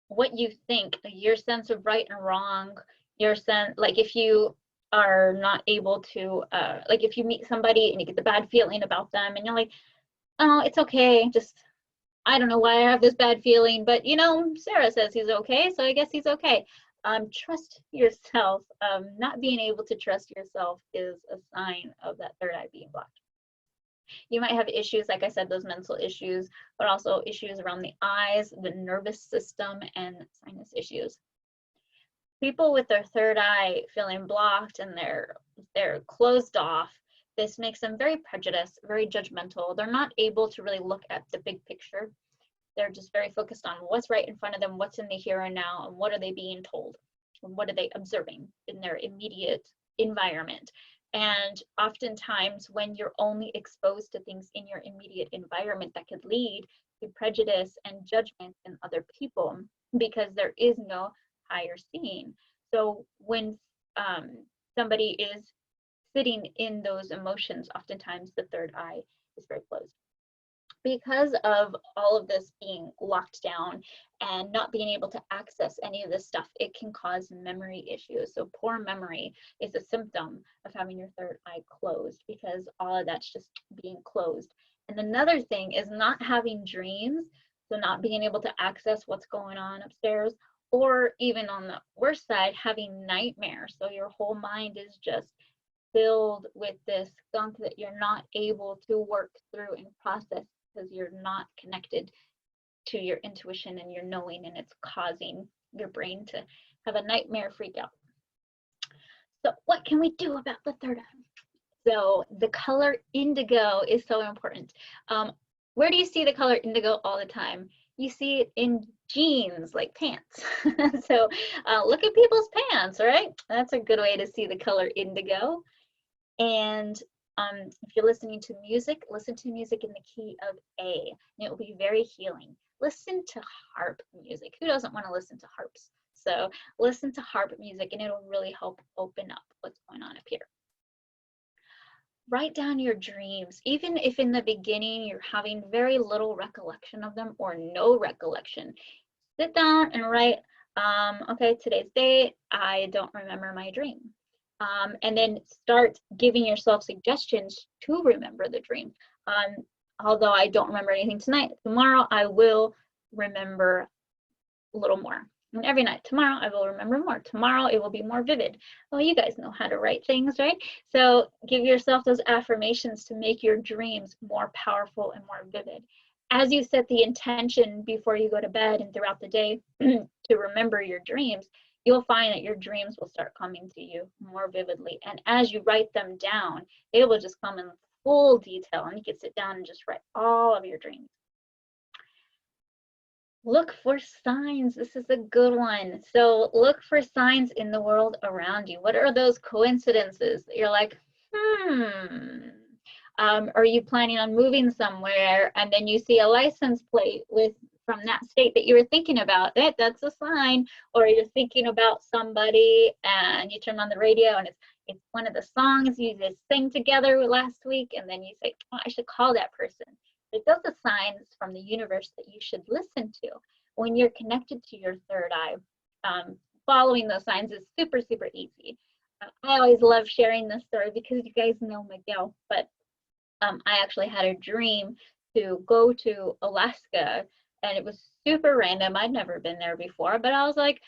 what you think, your sense of right and wrong, your sense, like if you are not able to, like if you meet somebody and you get the bad feeling about them and you're like, oh, it's okay, just, I don't know why I have this bad feeling, but you know, Sarah says he's okay, so I guess he's okay. Trust yourself. Not being able to trust yourself is a sign of that third eye being blocked. You might have issues, like I said, those mental issues, but also issues around the eyes, the nervous system, and sinus issues. People with their third eye feeling blocked and they're closed off, this makes them very prejudiced, very judgmental. They're not able to really look at the big picture. They're just very focused on what's right in front of them, what's in the here and now, and what are they being told, and what are they observing in their immediate environment. And oftentimes when you're only exposed to things in your immediate environment, that could lead to prejudice and judgment in other people because there is no higher seeing. So when somebody is sitting in those emotions, oftentimes the third eye is very closed. Because of all of this being locked down and not being able to access any of this stuff, it can cause memory issues. So poor memory is a symptom of having your third eye closed, because all of that's just being closed. And another thing is not having dreams, so not being able to access what's going on upstairs, or even on the worst side, having nightmares. So your whole mind is just filled with this gunk that you're not able to work through and process because you're not connected to your intuition and your knowing, and it's causing your brain to have a nightmare freak out. So what can we do about the third eye? So the color indigo is so important. Where do you see the color indigo all the time? You see it in jeans, like pants. So look at people's pants, right? That's a good way to see the color indigo. And if you're listening to music, listen to music in the key of A, and it will be very healing. Listen to harp music. Who doesn't want to listen to harps? So listen to harp music, and it'll really help open up what's going on up here. write down your dreams. Even if in the beginning you're having very little recollection of them or no recollection, sit down and write, okay, today's date, I don't remember my dream. And then start giving yourself suggestions to remember the dream. Although I don't remember anything tonight, tomorrow I will remember a little more. And every night, tomorrow I will remember more. Tomorrow it will be more vivid. Well, you guys know how to write things, right? So give yourself those affirmations to make your dreams more powerful and more vivid. As you set the intention before you go to bed and throughout the day to remember your dreams, you'll find that your dreams will start coming to you more vividly. And as you write them down, they will just come in full detail, and you can sit down and just write all of your dreams. Look for signs. This is a good one. So look for signs in the world around you. What are those coincidences that you're like, are you planning on moving somewhere and then you see a license plate with from that state that you were thinking about? That's a sign. Or you're thinking about somebody and you turn on the radio and it's one of the songs you just sang together last week, and then you say, oh, I should call that person. Those are signs from the universe that you should listen to. When you're connected to your third eye, following those signs is super, super easy. I always love sharing this story because you guys know Miguel, but I actually had a dream to go to Alaska, and it was super random. I'd never been there before, but I was like,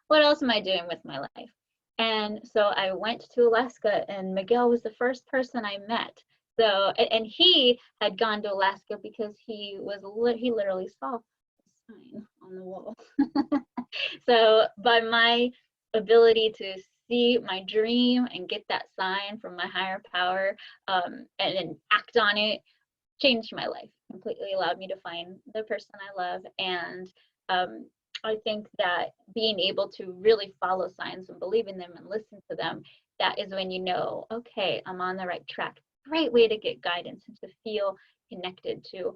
what else am I doing with my life? And so I went to Alaska, and Miguel was the first person I met. So, and he had gone to Alaska because he literally saw a sign on the wall. So by my ability to see my dream and get that sign from my higher power, and then act on it, changed my life, completely allowed me to find the person I love. And I think that being able to really follow signs and believe in them and listen to them, that is when you know, okay, I'm on the right track. Great way to get guidance and to feel connected to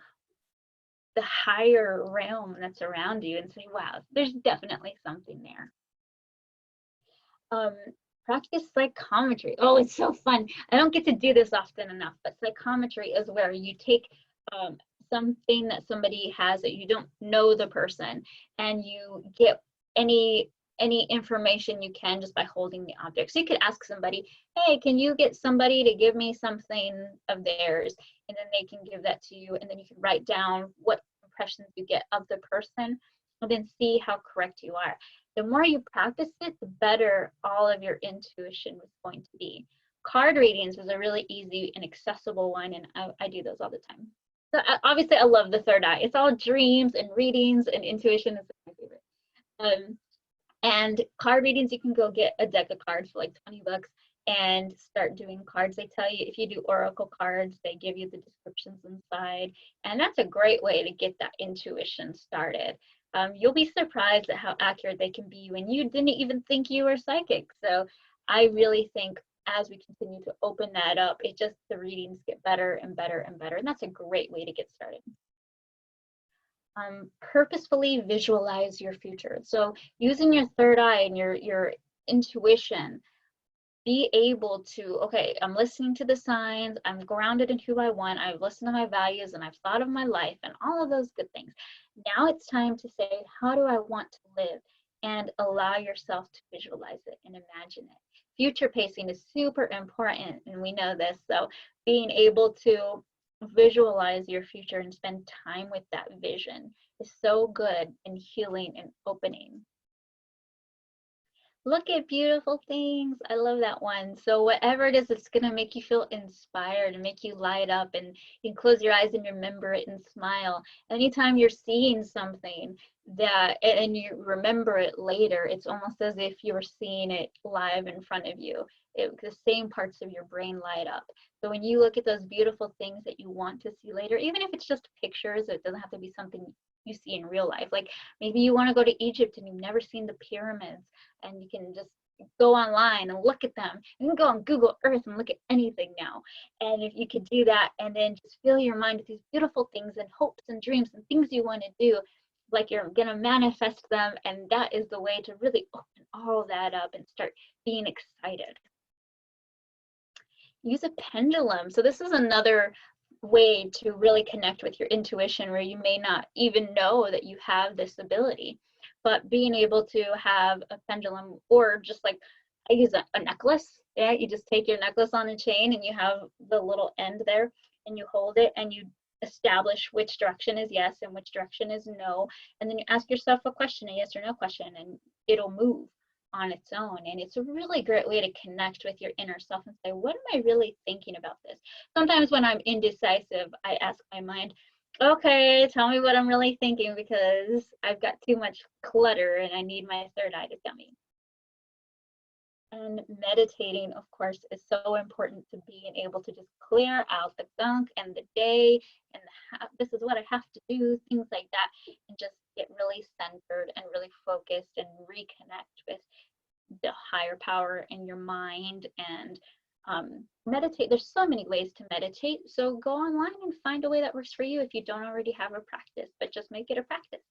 the higher realm that's around you and say, wow, there's definitely something there. Practice psychometry. Oh, it's so fun. I don't get to do this often enough, but psychometry is where you take something that somebody has that you don't know the person, and you get any information you can just by holding the object. So you could ask somebody, hey, can you get somebody to give me something of theirs? And then they can give that to you, and then you can write down what impressions you get of the person, and then see how correct you are. The more you practice it, the better all of your intuition is going to be. Card readings is a really easy and accessible one, and I do those all the time. So obviously I love the third eye. It's all dreams and readings, and intuition is my favorite. And card readings, you can go get a deck of cards for like 20 bucks and start doing cards. They tell you, if you do oracle cards, they give you the descriptions inside. And that's a great way to get that intuition started. You'll be surprised at how accurate they can be when you didn't even think you were psychic. So I really think as we continue to open that up, the readings get better and better and better. And that's a great way to get started. Purposefully visualize your future. So using your third eye and your intuition, be able to, okay, I'm listening to the signs, I'm grounded in who I want, I've listened to my values, and I've thought of my life and all of those good things. Now it's time to say, how do I want to live? And allow yourself to visualize it and imagine it. Future pacing is super important, and we know this. So being able to visualize your future and spend time with that vision is so good and healing and opening. Look at beautiful things. I love that one. So whatever it is, it's going to make you feel inspired and make you light up, and you can close your eyes and remember it and smile. Anytime you're seeing something and you remember it later, it's almost as if you were seeing it live in front of you. The same parts of your brain light up. So when you look at those beautiful things that you want to see later, even if it's just pictures, it doesn't have to be something you see in real life. Like maybe you want to go to Egypt and you've never seen the pyramids, and you can just go online and look at them. You can go on Google Earth and look at anything now. And if you could do that and then just fill your mind with these beautiful things and hopes and dreams and things you want to do, like you're going to manifest them. And that is the way to really open all that up and start being excited. use a pendulum. So this is another way to really connect with your intuition, where you may not even know that you have this ability. But being able to have a pendulum, or just like I use a necklace. Yeah, you just take your necklace on a chain and you have the little end there, and you hold it and you establish which direction is yes and which direction is no. And then you ask yourself a question, a yes or no question, and it'll move on its own. And it's a really great way to connect with your inner self and say, what am I really thinking about this? Sometimes when I'm indecisive, I ask my mind, okay, tell me what I'm really thinking, because I've got too much clutter and I need my third eye to tell me. And meditating, of course, is so important to being able to just clear out the gunk and the day and this is what I have to do, things like that, and just get really centered and really focused and reconnect with the higher power in your mind. And meditate. There's so many ways to meditate. So go online and find a way that works for you if you don't already have a practice, but just make it a practice.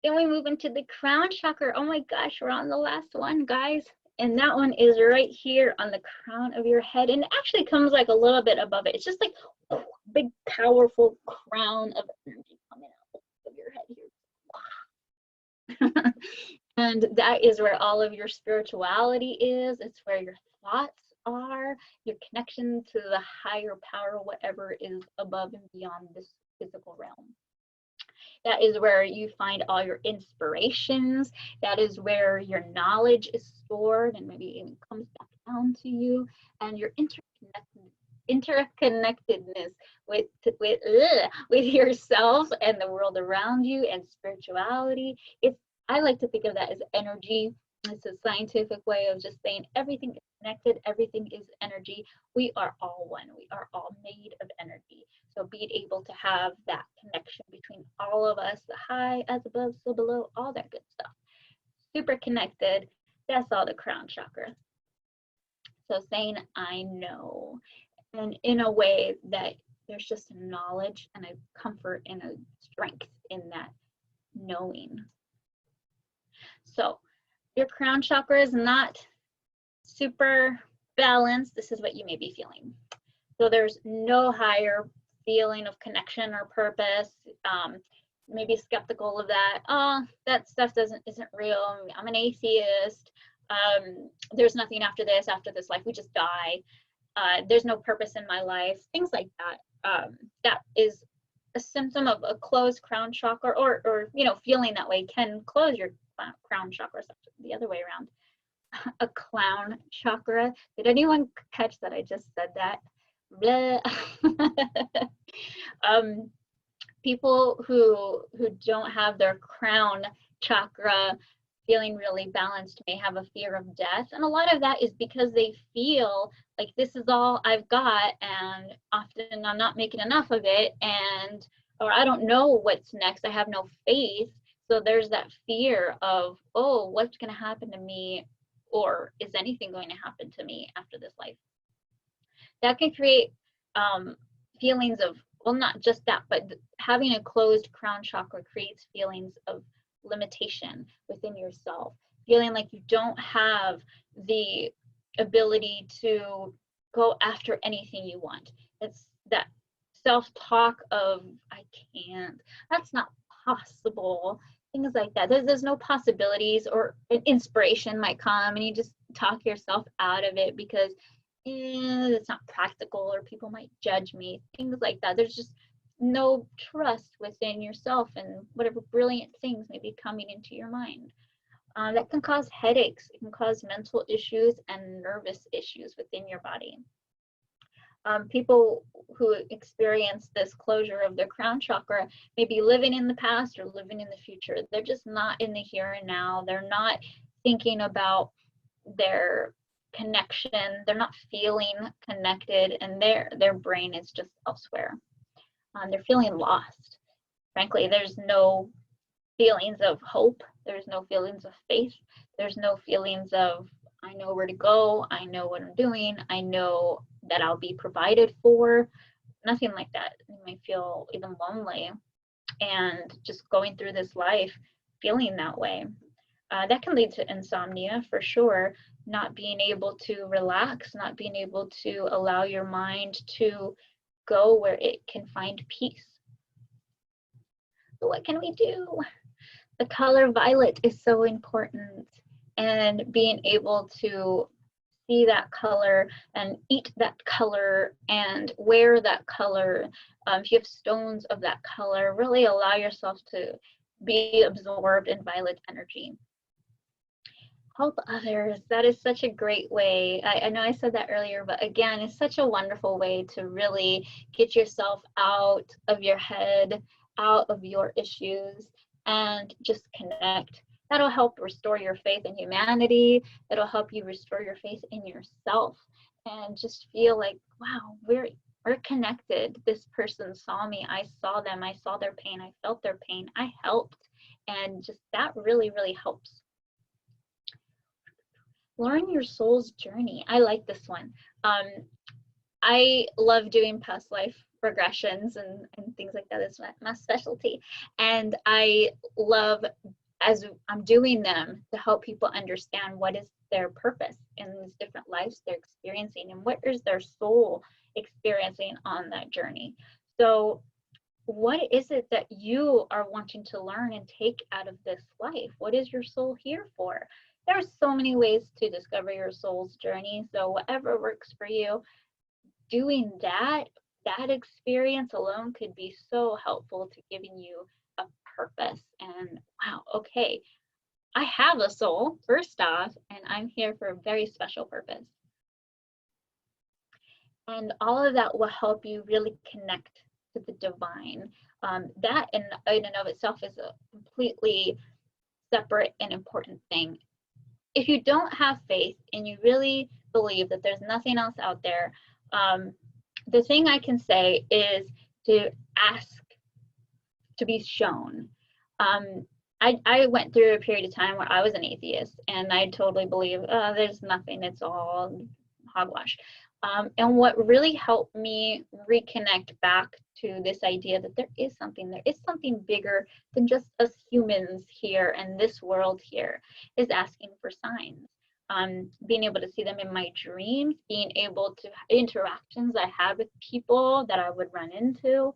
Then we move into the crown chakra. Oh my gosh, we're on the last one, guys. And that one is right here on the crown of your head. And it actually comes like a little bit above it. It's just like a big, powerful crown of energy coming out of your head here. And that is where all of your spirituality is. It's where your thoughts are, your connection to the higher power, whatever is above and beyond this physical realm. That is where you find all your inspirations. That is where your knowledge is stored and maybe even comes back down to you. And your interconnectedness with yourself and the world around you, and spirituality. I like to think of that as energy. It's a scientific way of just saying everything is connected, everything is energy. We are all one. We are all made of energy. So being able to have that connection between all of us, the high, as above, so below, all that good stuff. Super connected. That's all the crown chakra. So saying, I know, and in a way that there's just a knowledge and a comfort and a strength in that knowing. So your crown chakra is not super balanced. This is what you may be feeling. So there's no higher feeling of connection or purpose. Maybe skeptical of that. Oh, that stuff isn't real. I'm an atheist. There's nothing after this life. We just die. There's no purpose in my life. Things like that. That is a symptom of a closed crown chakra, or feeling that way can close your crown chakra. The other way around. A clown chakra. Did anyone catch that I just said that? People who don't have their crown chakra feeling really balanced may have a fear of death, and a lot of that is because they feel like this is all I've got, and often I'm not making enough of it, or I don't know what's next. I have no faith. So there's that fear of, oh, what's going to happen to me, or is anything going to happen to me after this life? That can create feelings of, well, not just that, but having a closed crown chakra creates feelings of limitation within yourself, feeling like you don't have the ability to go after anything you want. It's that self-talk of, I can't, that's not possible, things like that. There's no possibilities, or an inspiration might come and you just talk yourself out of it because it's not practical, or people might judge me, things like that. There's just no trust within yourself and whatever brilliant things may be coming into your mind. That can cause headaches. It can cause mental issues and nervous issues within your body. People who experience this closure of their crown chakra may be living in the past or living in the future. They're just not in the here and now. They're not thinking about their connection. They're not feeling connected, and their brain is just elsewhere. They're feeling lost. Frankly, there's no feelings of hope. There's no feelings of faith. There's no feelings of, I know where to go. I know what I'm doing. I know that I'll be provided for. Nothing like that. You may feel even lonely and just going through this life feeling that way. That can lead to insomnia for sure, not being able to relax, not being able to allow your mind to go where it can find peace. So what can we do? The color violet is so important, and being able to see that color and eat that color and wear that color. If you have stones of that color, really allow yourself to be absorbed in violet energy. Help others. That is such a great way. I know I said that earlier, but again, it's such a wonderful way to really get yourself out of your head, out of your issues, and just connect. That'll help restore your faith in humanity. It'll help you restore your faith in yourself, and just feel like, wow, we're connected. This person saw me. I saw them. I saw their pain. I felt their pain. I helped. And just that really, really helps. Learn your soul's journey. I like this one. I love doing past life regressions and things like that. It's my specialty. And I love, as I'm doing them, to help people understand what is their purpose in these different lives they're experiencing, and what is their soul experiencing on that journey. So what is it that you are wanting to learn and take out of this life? What is your soul here for? There's so many ways to discover your soul's journey. So whatever works for you, doing that experience alone could be so helpful to giving you a purpose. And wow, okay, I have a soul, first off, and I'm here for a very special purpose. And all of that will help you really connect to the divine. That in and of itself is a completely separate and important thing. If you don't have faith and you really believe that there's nothing else out there, the thing I can say is to ask to be shown. I went through a period of time where I was an atheist, and I totally believe there's nothing, it's all hogwash. And what really helped me reconnect back to this idea that there is something bigger than just us humans here and this world here, is asking for signs. Being able to see them in my dreams, being able to interactions I had with people that I would run into,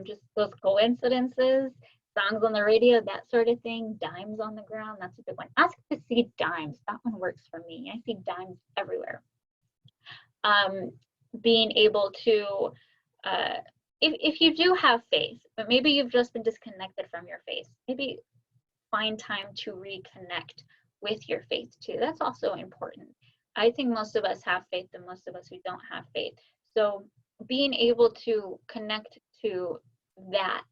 just those coincidences, songs on the radio, that sort of thing, dimes on the ground, that's a big one. Ask to see dimes, that one works for me. I see dimes everywhere. Being able to, if you do have faith, but maybe you've just been disconnected from your faith, maybe find time to reconnect with your faith too. That's also important. I think most of us have faith and most of us who don't have faith. So being able to connect to that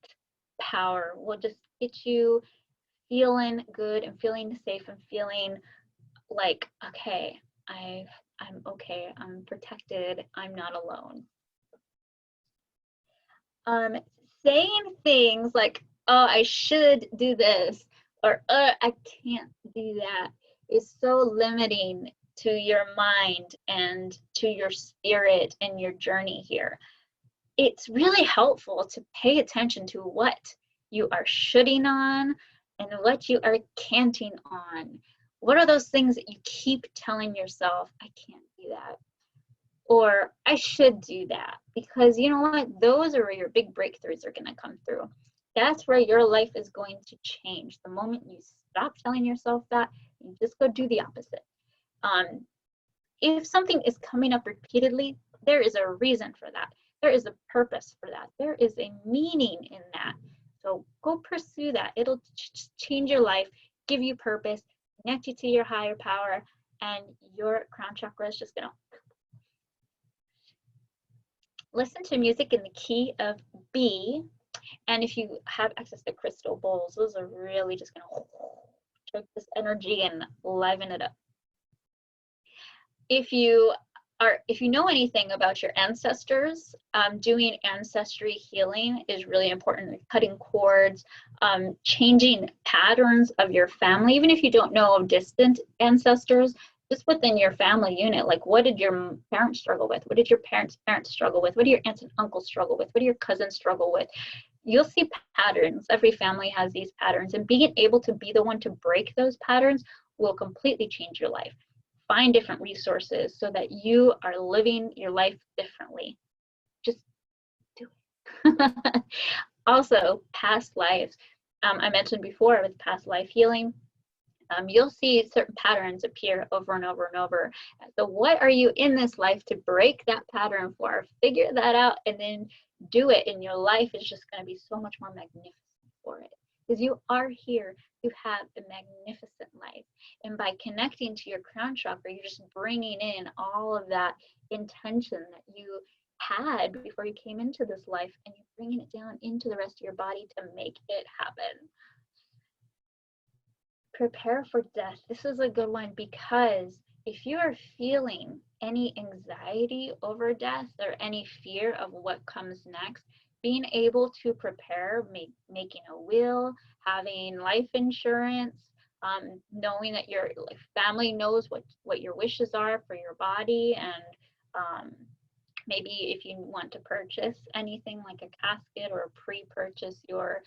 power will just get you feeling good and feeling safe and feeling like, okay, I'm okay, I'm protected, I'm not alone. Saying things like, oh, I should do this, or I can't do that, is so limiting to your mind and to your spirit and your journey here. It's really helpful to pay attention to what you are shoulding on and what you are canting on. What are those things that you keep telling yourself, I can't do that, or I should do that? Because you know what? Those are where your big breakthroughs are going to come through. That's where your life is going to change. The moment you stop telling yourself that, you just go do the opposite. If something is coming up repeatedly, there is a reason for that. There is a purpose for that. There is a meaning in that. So go pursue that. It'll change your life, give you purpose, connect you to your higher power, and your crown chakra is just gonna listen to music in the key of B. And if you have access to crystal bowls, those are really just gonna take this energy and liven it up. If you know anything about your ancestors, doing ancestry healing is really important. Cutting cords, changing patterns of your family, even if you don't know of distant ancestors, just within your family unit. Like, what did your parents struggle with? What did your parents' parents struggle with? What do your aunts and uncles struggle with? What do your cousins struggle with? you'll see patterns. Every family has these patterns, and being able to be the one to break those patterns will completely change your life. Find different resources so that you are living your life differently. Just do it. Also, past lives. I mentioned before with past life healing, you'll see certain patterns appear over and over and over. So what are you in this life to break that pattern for? Figure that out and then do it, and your life is just going to be so much more magnificent for it. Because you are here to have a magnificent life. And by connecting to your crown chakra, you're just bringing in all of that intention that you had before you came into this life, and you're bringing it down into the rest of your body to make it happen. Prepare for death. This is a good one, because if you are feeling any anxiety over death or any fear of what comes next, being able to prepare, making a will, having life insurance, knowing that your family knows what your wishes are for your body, and maybe if you want to purchase anything like a casket or pre-purchase your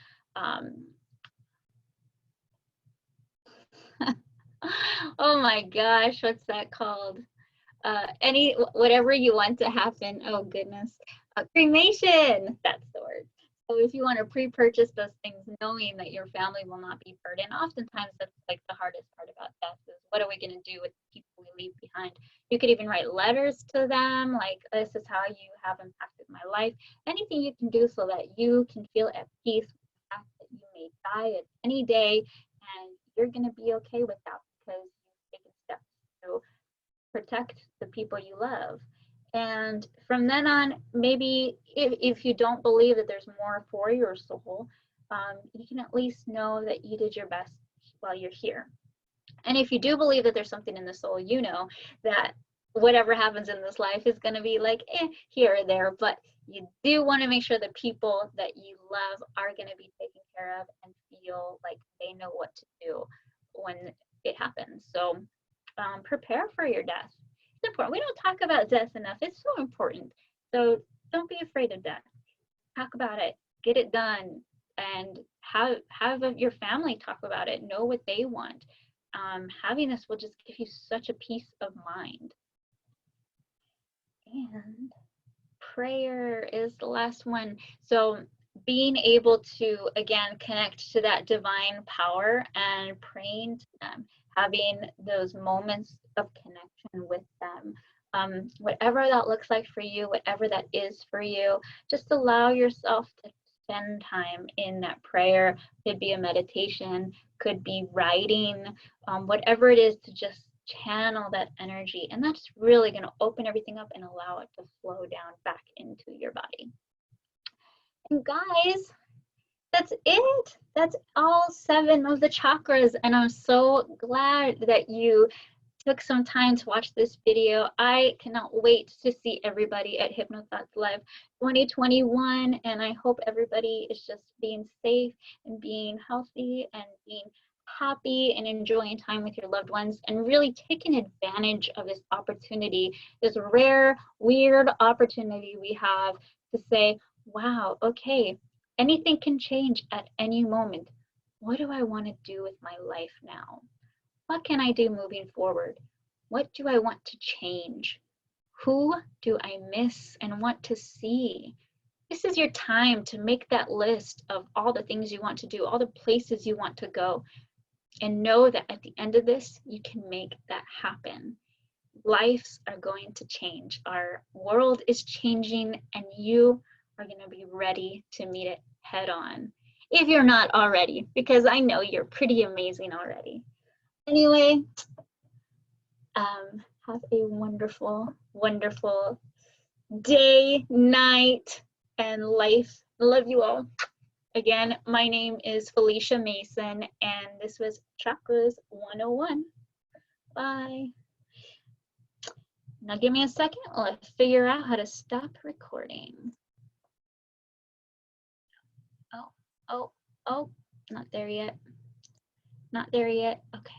oh my gosh, what's that called? Whatever you want to happen. Oh goodness, cremation. That's the word. So if you want to pre-purchase those things, knowing that your family will not be burdened, oftentimes that's like the hardest part about death is what are we going to do with the people we leave behind? You could even write letters to them, like this is how you have impacted my life. Anything you can do so that you can feel at peace with the fact that you may die at any day, and you're going to be okay with that because you've taken steps to protect the people you love. And from then on, maybe if you don't believe that there's more for your soul, you can at least know that you did your best while you're here. And if you do believe that there's something in the soul, you know that whatever happens in this life is going to be like here or there, but you do want to make sure the people that you love are going to be taken care of and feel like they know what to do when it happens. So prepare for your death. It's important. We don't talk about death enough. It's so important. So don't be afraid of death. Talk about it. Get it done, and have your family talk about it. Know what they want. Having this will just give you such a peace of mind. And prayer is the last one. So being able to, again, connect to that divine power and praying to them, having those moments of connection with them. Whatever that looks like for you, whatever that is for you, just allow yourself to spend time in that prayer. Could be a meditation, could be writing, whatever it is, to just channel that energy, and that's really going to open everything up and allow it to flow down back into your body. And guys, that's it. That's all 7 of the chakras, and I'm so glad that you took some time to watch this video. I cannot wait to see everybody at Hypnothoughts Live 2021, and I hope everybody is just being safe and being healthy and being happy and enjoying time with your loved ones, and really taking advantage of this opportunity, this rare, weird opportunity we have to say, wow, okay, anything can change at any moment. What do I want to do with my life now? What can I do moving forward? What do I want to change? Who do I miss and want to see? This is your time to make that list of all the things you want to do, all the places you want to go, and know that at the end of this, you can make that happen. Lives are going to change. Our world is changing, and you are going to be ready to meet it head on. If you're not already, because I know you're pretty amazing already. Anyway, have a wonderful, wonderful day, night, and life. Love you all. Again, my name is Felicia Mason, and this was Chakras 101. Bye. Now give me a second. Let's figure out how to stop recording. Oh, not there yet. Not there yet. Okay.